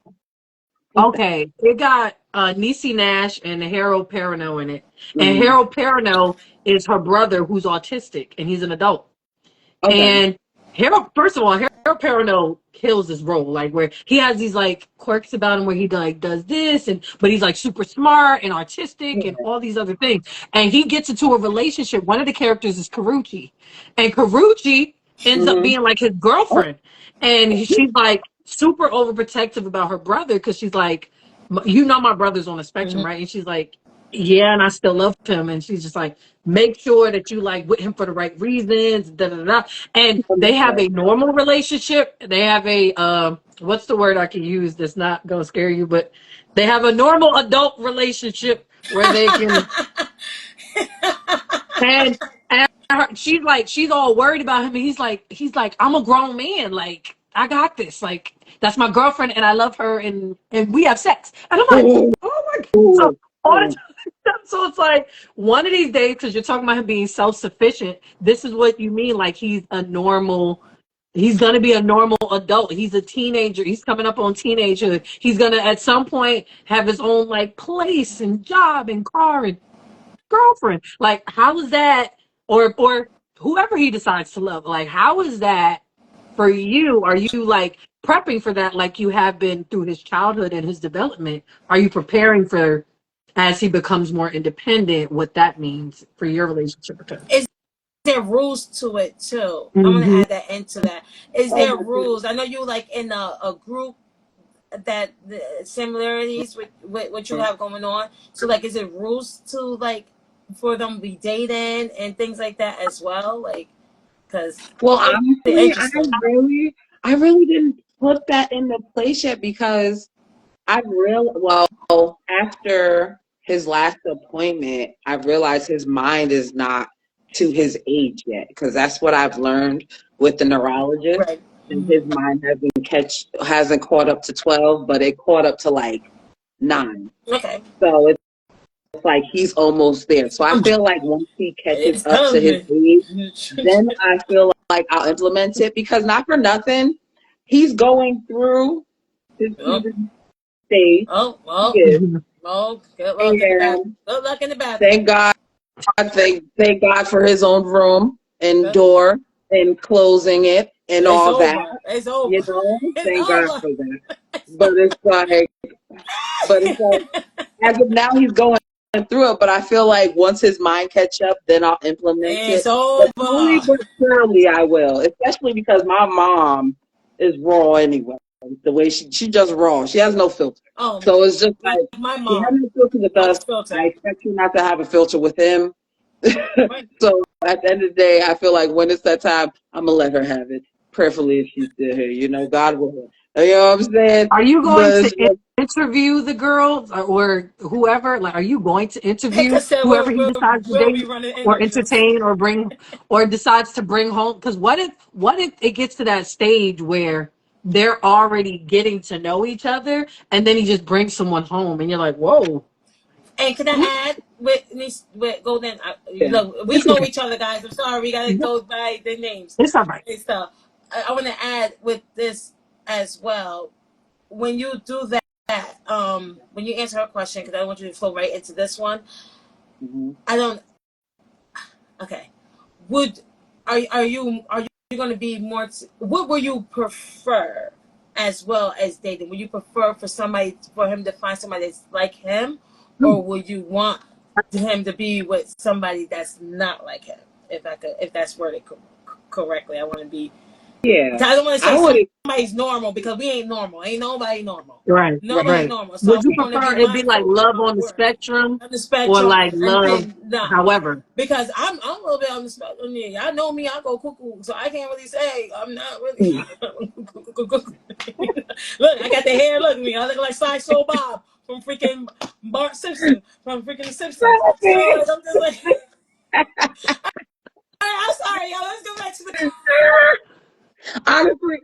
C: What's that?
A: Okay, it got Niecy Nash and Harold Perrineau in it, and
C: Mm-hmm.
A: Harold Perrineau is her brother who's autistic, and he's an adult.
C: Okay.
A: And Harold, first of all, Harold Perrineau kills this role, like where he has these like quirks about him, where he like does this, and but he's like super smart and artistic and
C: Yeah.
A: all these other things. And he gets into a relationship. One of the characters is Karuchi, and Karuchi ends up
C: Mm-hmm.
A: being like his
C: Oh.
A: girlfriend, and she's like super overprotective about her brother because she's like, you know, my brother's on the spectrum,
B: Hmm.
A: right? And she's like, yeah, and I still love him, and she's just like, make sure that you like with him for the right reasons, da da da. And they have a normal relationship. They have a what's the word I can use that's not gonna scare you, but they have a normal adult relationship where they can and she's all worried about him, and he's like I'm a grown man, like I got this, like that's my girlfriend and I love her, and we have sex, and I'm like,
C: Oh.
A: oh my god. So
C: Oh.
A: all the
C: Oh.
A: time, so it's like one of these days, because you're talking about him being self-sufficient, this is what you mean, like he's gonna be a normal adult. He's a teenager. He's coming up on teenagehood. He's gonna at some point have his own like place and job and car and girlfriend. Like, how is that, or whoever he decides to love? Like, how is that for you? Are you like prepping for that, like you have been through his childhood and his development? Are you preparing for as he becomes more independent? What that means for your relationship with him?
B: Is there rules to it too? I'm gonna
A: Mm-hmm.
B: add that into that. Is
C: Oh
B: there
C: my goodness.
B: rules? I know you like in a group that the similarities with what you have going on. So like, is it rules to like for them to be dating and things like that as well? Like, because
C: Well,
B: it's
C: honestly,
B: interesting.
C: I really didn't put that into place yet because after his last appointment, I realized his mind is not to his age yet because that's what I've learned with the neurologist.
B: Right.
C: And his mind hasn't caught up to 12, but it caught up to like 9.
B: Okay.
C: So it's like he's almost there. So I feel like once he catches
B: It's
C: up to his
B: coming.
C: age, then I feel like I'll implement it because not for nothing, he's going through his
B: Oh,
C: puberty stage.
B: oh,
C: He
B: well,
C: is.
B: oh, good luck in the bathroom.
C: And
B: Good luck in the bathroom.
C: thank God, thank God for his own room and
B: Good.
C: door and closing it and
B: It's
C: all that.
B: over. It's
C: You
B: over.
C: know,
B: It's
C: thank God
B: over.
C: for that. But it's like, as of now, he's going through it. But I feel like once his mind catch up, then I'll implement
B: It's
C: it. But slowly
B: over.
C: but surely, I will. Especially because my mom is raw anyway. The way she just raw. She has no filter.
B: Oh,
C: So it's just
B: like
C: like
B: my
C: she has
B: mom.
C: no filter with
B: No
C: us. I
B: filter.
C: expect you not to have a filter with him.
B: Right.
C: So at the end of the day, I feel like when it's that time, I'm gonna let her have it. Prayerfully, if she's still here, you know, God will. You know what I'm saying?
A: Are you going
C: But
A: to interview the girl or whoever? Like, are you going to
B: Like I
A: interview
B: said,
A: whoever he decides to
B: we'll be
A: date
B: running
A: or
B: interviews.
A: entertain or bring or decides to bring home? Because what if it gets to that stage where they're already getting to know each other and then he just brings someone home and you're like, whoa.
B: And can I add with Golden?
C: yeah,
B: Look, we
A: It's
B: know
A: okay.
B: each other, guys. I'm sorry, we gotta go by their names
A: It's all right.
B: and stuff. I want to add with this as well. When you do that, when you answer her question, because I want you to flow right into this one.
C: mm-hmm.
B: I don't. Okay. Would are you going to be more? What will you prefer as well as dating? Would you prefer for him to find somebody that's like him, or would you want him to be with somebody that's not like him? If that's worded correctly, I want to be.
C: Yeah,
B: I don't want to
C: I
B: say
C: would.
B: somebody's normal because we ain't normal. Ain't nobody normal.
A: Right,
B: Nobody
A: right.
B: normal. So
A: Would you
B: I want to be
A: prefer it be like
B: mindful with
A: love
B: my
A: on the
B: words
A: spectrum
B: on the
A: or
B: spectrum
A: like
B: and
A: love
B: then nah.
A: however?
B: Because I'm a little bit on the spectrum. Yeah, y'all know me. I go cuckoo, so I can't really say I'm not really.
C: Mm.
B: Look, I got the hair. Look at me. I look like Sideshow Bob from freaking Bart Simpson from freaking The Simpsons. So like, I'm just like, all right, I'm sorry, y'all. Let's go back to the.
C: Honestly,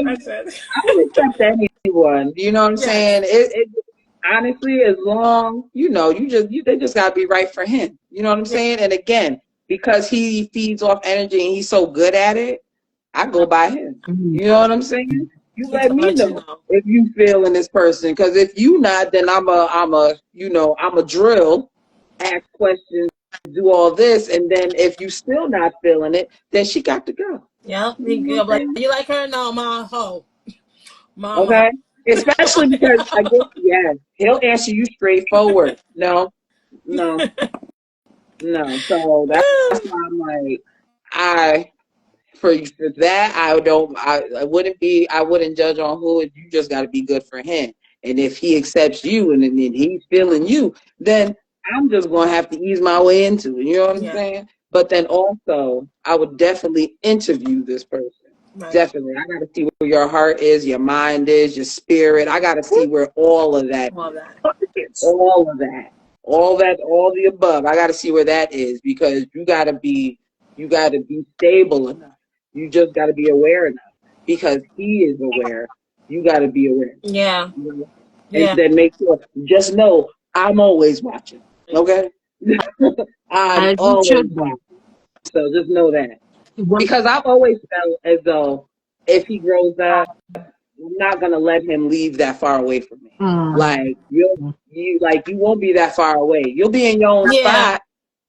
B: I said,
C: I would accept anyone. You know what I'm
B: yes,
C: saying? It honestly, as long they just gotta be right for him. You know what I'm
B: yeah,
C: saying? And again, because he feeds off energy and he's so good at it, I go by him.
A: Mhm.
C: You know what I'm saying? You
B: he's
C: let
B: gonna
C: me
B: let you
C: know
B: know.
C: if you feeling this person. Because if you not, then I'm a drill, ask questions, do all this, and then if you still not feeling it, then she got to go.
B: Yep,
C: You know
B: he,
C: what I'm
B: like
C: saying?
B: you like her? No, my hoe, mama.
C: Okay. Especially because again, yes, he'll answer you straightforward. No, no, no. So that's why I'm like, I for that I wouldn't be I wouldn't judge on who. You just got to be good for him. And if he accepts you and then he's feeling you, then I'm just gonna have to ease my way into it. You know what I'm
B: Yeah,
C: saying? But then also, I would definitely interview this person.
B: right.
C: Definitely, I got to see where your heart is, your mind is, your spirit. I got to see where all of that
B: Love
C: is,
B: that.
C: all of that, all the above. I got to see where that is because you got to be stable enough. You just got to be aware enough because he is aware. You got to be aware,
B: Yeah,
C: you know? And
B: yeah.
C: then make sure. Just know I'm always watching. Okay, I'm
A: As you
C: always
A: should be.
C: watching. So just know that
A: One-
C: because I've always felt as though if he grows up, I'm not gonna let him leave that far away from me.
A: mm,
C: Like you won't be that far away. You'll be in your own
B: Yeah,
C: spot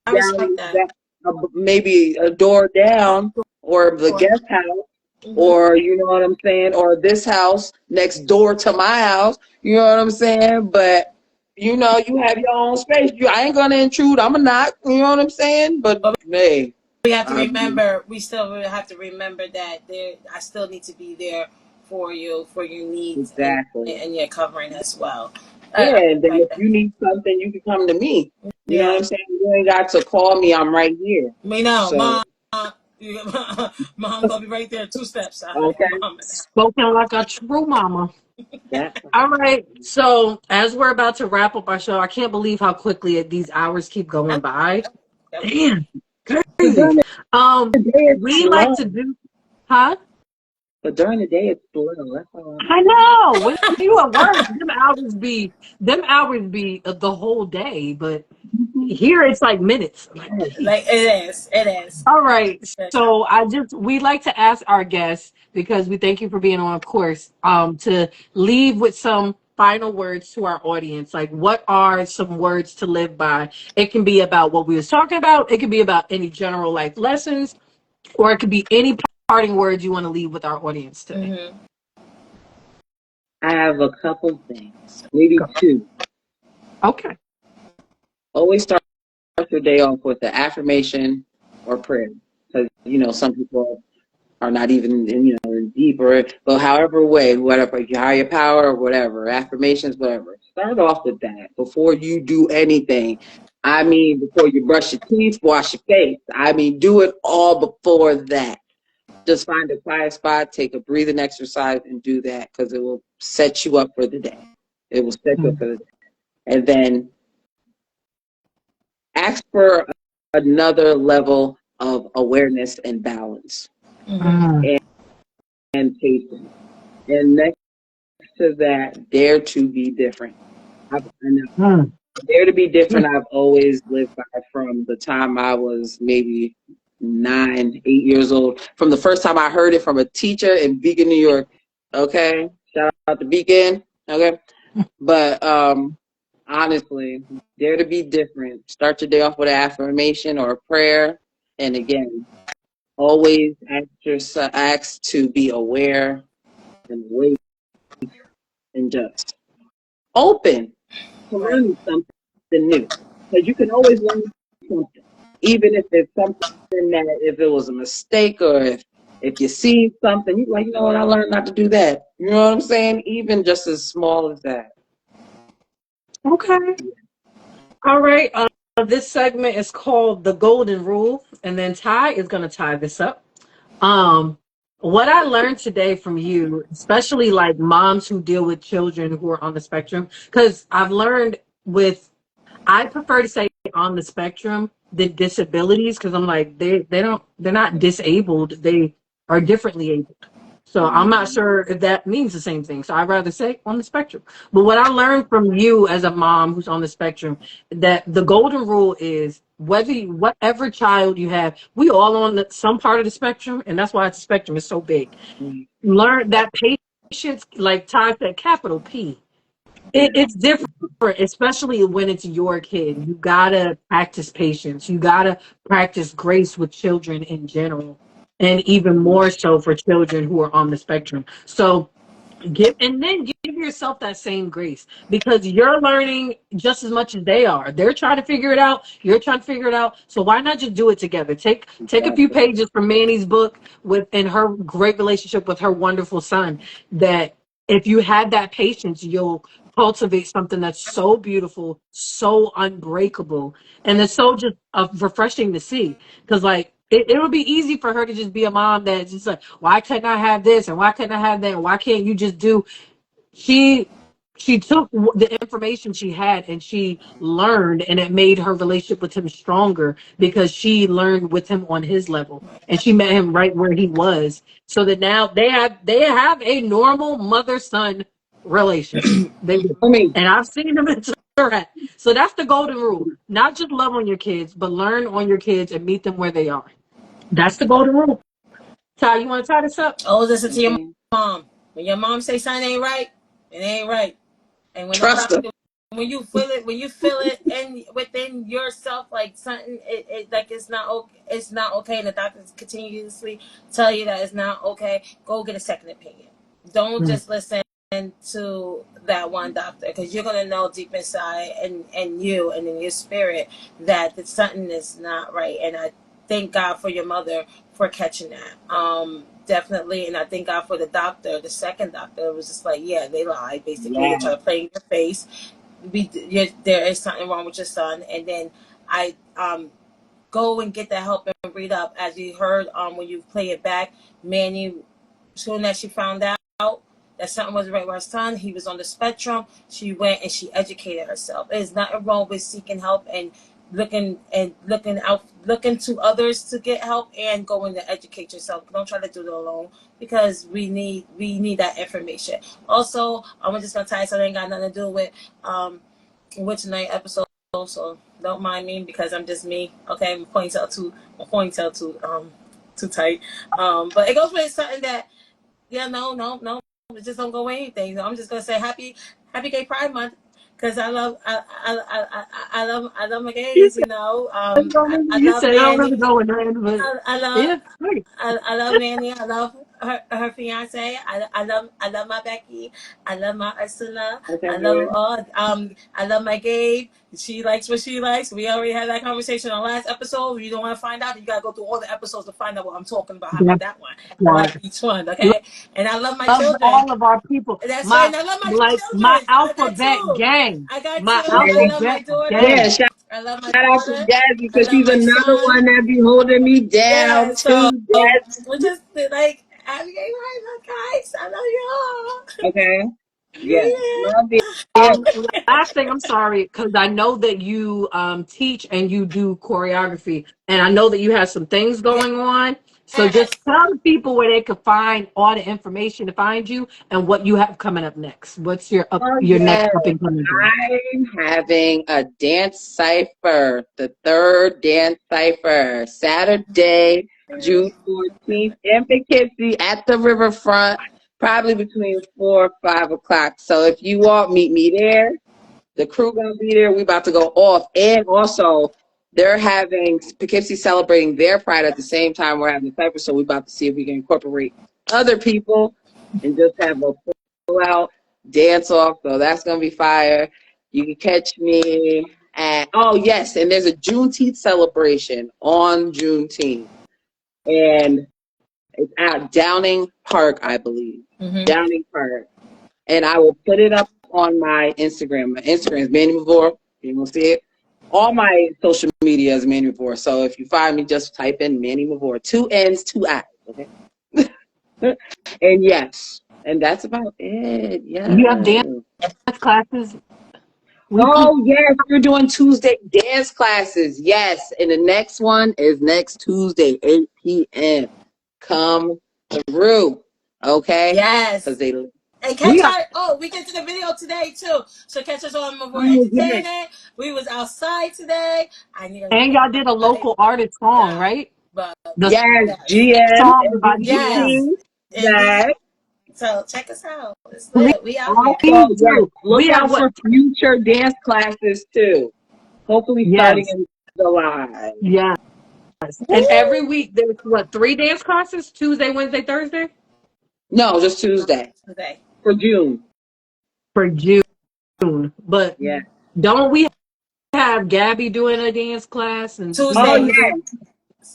B: I respect
C: down
B: that.
C: that maybe a door down or the
B: Sure.
C: guest house
B: Mm-hmm.
C: or you know what I'm saying or this house next door to my house. You know what I'm saying? But you have your own space. I ain't gonna intrude. I'm a knock. You know what I'm saying? But
B: But
C: hey,
B: we have to
C: I mean,
B: remember. We still have to remember that there. I still need to be there for your needs
C: exactly.
B: and your covering as well. I
C: Yeah, and then
B: respect
C: if
B: that.
C: you need something, you can come to me. You know what
B: Yeah,
C: I'm saying? You ain't got to call me. I'm right here.
B: me know,
C: So,
B: mom. Mom gonna be right there. 2 steps.
C: okay.
B: Mom.
A: spoken like a true mama.
C: That
A: All right. So as we're about to wrap up our show, I can't believe how quickly these hours keep going by. Damn,
C: but
A: crazy.
C: during
A: Um,
C: the day it's
A: we like
C: slow.
A: to do, huh?
C: But during the day it's slow. That's all I'm
A: I
C: saying.
A: know. When you at work, them hours be the whole day, but
C: Mhm.
A: here it's like minutes. I'm like, dang.
B: Like it is. It is.
A: All right.
B: Good time.
A: So we like to ask our guests because we thank you for being on, of course, to leave with some final words to our audience. Like, what are some words to live by? It can be about what we was talking about. It can be about any general life lessons, or it could be any parting words you want to leave with our audience today.
B: Mm-hmm.
C: I have a couple things, maybe
A: Go.
C: two.
A: Okay.
C: Always start your day off with the affirmation or prayer. Because, some people are not even deeper, but however way, whatever, your higher power or whatever, affirmations, whatever. Start off with that before you do anything. I mean, before you brush your teeth, wash your face. I mean, do it all before that. Just find a quiet spot, take a breathing exercise, and do that because it will set you up for the day. It will set you up for the day. And then ask for another level of awareness and balance and patience. And next to that, dare to be different. I know. Dare to be different, I've always lived by from the time I was maybe 9, 8 years old. From the first time I heard it from a teacher in Beacon, New York. Okay, shout out to Beacon. Okay, but honestly, dare to be different. Start your day off with an affirmation or a prayer, and again, always ask to be aware and wait and just open to learning something new. Because you can always learn something, even if it's something that if it was a mistake or if you see something, you're like, you know what, I learned not to do that. You know what I'm saying? Even just as small as that.
A: Okay. All right. This segment is called the Golden Rule, and then Ty is going to tie this up. Um, what I learned today from you, especially like moms who deal with children who are on the spectrum, because I've learned with, I prefer to say on the spectrum than disabilities, because I'm like they're not disabled, they are differently able. So I'm not sure if that means the same thing. So I'd rather say on the spectrum. But what I learned from you as a mom who's on the spectrum, that the golden rule is whatever child you have, we all on some part of the spectrum, and that's why the spectrum is so big. Learn that patience, like Ty said, capital P. It's different, especially when it's your kid. You gotta practice patience. You gotta practice grace with children in general, and even more so for children who are on the spectrum. So give yourself that same grace because you're learning just as much as they are. They're trying to figure it out. You're trying to figure it out. So why not just do it together? Take a few pages from Manny's book in her great relationship with her wonderful son. That if you had that patience, you'll cultivate something that's so beautiful, so unbreakable, and it's so just refreshing to see. Because like it would be easy for her to just be a mom that's just like, why couldn't I have this and why couldn't I have that? And why can't you just do? She she took the information she had and she learned, and it made her relationship with him stronger because she learned with him on his level, and she met him right where he was. So that now they have a normal mother son relationship. They do,
C: I mean,
A: and I've seen them interact. So that's the golden rule: not just love on your kids, but learn on your kids and meet them where they are. That's the golden rule. Ty, you want to tie this up?
B: Always listen to your mom. When your mom say something ain't right, it ain't right. And when the
C: trust her.
B: doctor, when you feel it in within yourself, like something, like it's not okay, and the doctors continuously tell you that it's not okay. Go get a second opinion. Don't just listen to that one doctor, because you're gonna know deep inside and you and in your spirit that something is not right. And I thank God for your mother for catching that. Definitely, and I thank God for the doctor. The second doctor was just like, yeah, they lied. Basically, they try to play in your face. There is something wrong with your son, and then I go and get that help and read up. As you heard, when you play it back, Manny, soon as she found out that something wasn't right with her son, he was on the spectrum, she went and she educated herself. There's nothing wrong with seeking help and looking to others to get help, and going to educate yourself. Don't try to do it alone, because we need that information. Also, I'm just gonna tell you something that ain't got nothing to do with tonight's episode. So don't mind me, because I'm just me. Okay, my ponytail too tight. But it goes with something that, yeah, no, it just don't go with anything. So I'm just gonna say happy Gay Pride Month, because I love my
A: You
B: gays.
A: said,
B: I
A: you
B: love
A: said I don't really
B: Manny.
A: go in there, but
B: I love
A: yeah, right.
B: I love Manny. I love her fiance. I love my Becky. I love my Ursula. I love
C: Okay.
B: all. I love my Gabe. She likes what she likes. We already had that conversation on the last episode. If you don't want to find out, you gotta go through all the episodes to find out what I'm talking about. How about
A: That's
B: that one? I like
A: why.
B: each one. Okay, and I love my
A: Love
B: children.
A: all of our people.
B: That's right.
A: My
B: And I love my
A: like my
B: children. I got
A: alphabet
B: two.
A: gang.
B: I got
A: My
B: two. I love my
A: alphabet
B: daughter.
C: Yeah,
A: gang.
C: shout
B: I love my
C: out to
B: daughter.
C: Jazzy
B: I
C: because
B: love
C: she's
B: my
C: another
B: son.
C: one that be holding me
B: Yeah,
C: down
B: so
C: too. Jazzy.
B: we're just like Abigail, right, guys. I love
C: Okay. Yes.
B: y'all.
C: Love you.
A: Um, Last thing, I'm sorry, because I know that you teach and you do choreography, and I know that you have some things
B: Yeah.
A: going on. So just
B: Yes.
A: tell the people where they can find all the information to find you and what you have coming up next. What's
C: Oh
A: your next
C: yes.
A: up and coming thing?
C: I'm having a dance cipher, the third dance cipher, Saturday, June 14th in Poughkeepsie at the riverfront, probably between 4 or 5 o'clock. So if you all meet me there, the crew gonna be there. We about to go off, and also they're having Poughkeepsie celebrating their pride at the same time we're having the cipher. So we about to see if we can incorporate other people and just have a full out dance off. So that's gonna be fire. You can catch me at yes, and there's a Juneteenth celebration on Juneteenth, and it's at Downing Park, I believe.
B: Mm-hmm.
C: Downing Park, and I will put it up on my Instagram. My Instagram is Manny Mavor. You will see it. All my social media is Manny Mavor. So if you find me, just type in Manny Mavor. 2 N's, 2 I's. Okay. And yes, and that's about it.
A: You have
C: Yeah.
A: dance classes weekly,
C: Oh yes, we're doing Tuesday dance classes. Yes, and the next one is next Tuesday, 8 p.m. Come through, okay? Because
B: Yes.
C: they.
B: And
A: we
B: catch
A: are,
B: our we get to the video today too. So catch us on More
C: Oh yes,
B: Entertainment. We was outside today. I need to
A: and y'all did a local artist song,
B: yeah.
A: right?
B: But
A: The
C: yes,
B: yes.
C: GM,
A: song by
B: Yes.
A: GM.
C: MVP.
B: Indeed.
C: That.
B: So check us out. It's
A: Please,
B: lit. We out here.
C: Also,
A: please
C: yes,
A: do.
C: look
A: We have
C: out
A: what?
C: for future dance classes too. Hopefully starting
A: Yes,
C: in July.
A: yes. And every
B: Woo!
A: week there's what, 3 dance classes? Tuesday, Wednesday, Thursday?
C: No, just Tuesday
B: Today.
C: for June.
A: For June. But
C: Yeah.
A: don't we have Gabby doing a dance class and some
C: Oh
B: Tuesday.
A: others?
C: yeah,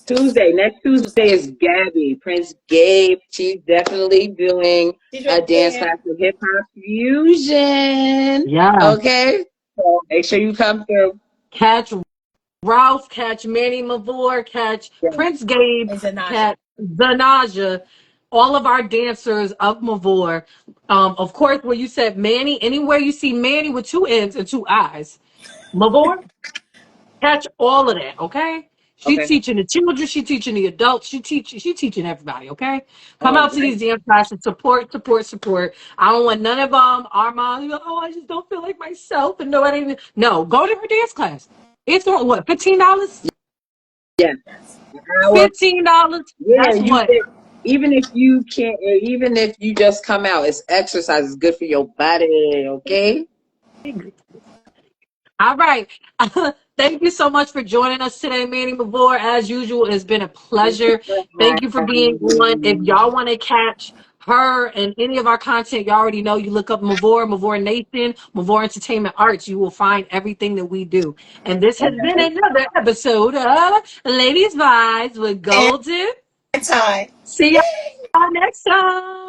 C: Tuesday. Next Tuesday
B: Tuesday.
C: is Gabby, Prince Gabe. She's definitely doing
B: She's
C: a
B: right
C: dance
B: there.
C: class with hip hop fusion.
A: Yeah.
C: Okay, so make sure you come through.
A: Catch Ralph, catch Manny Mavor, catch
C: Yeah.
A: Prince Gabe,
B: It's a Naja.
A: catch Zanaja, all of our dancers of Mavor. Of course, when you said Manny, anywhere you see Manny with 2 N's and 2 I's, Mavor, catch all of that, okay? She
C: Okay.
A: teaching the children, she teaching the adults, she teaching everybody, okay? Come
C: Oh
A: out to
C: great.
A: these dance classes, support, support, support. I don't want none of Armand. Oh, I just don't feel like myself and nobody. No, go to her dance class. It's on what, $15?
C: Yeah.
B: Yes.
C: An hour.
A: $15.
C: Yeah,
A: That's
C: you
A: what.
C: even if you can't, even if you just come out, it's exercise. It's good for your body. Okay.
A: All right. Thank you so much for joining us today, Manny Mavor. As usual, it's been a
C: Thank you
A: pleasure.
C: for
A: Thank you for being
C: having
A: on. If
C: me.
A: y'all want to catch her and any of our content, you already know you look up Mavor, Mavor Nathan, Mavor Entertainment Arts. You will find everything that we do. And this has been
C: Okay.
A: another episode of Ladies Vibes with Golden.
B: And time.
A: See y'all next time.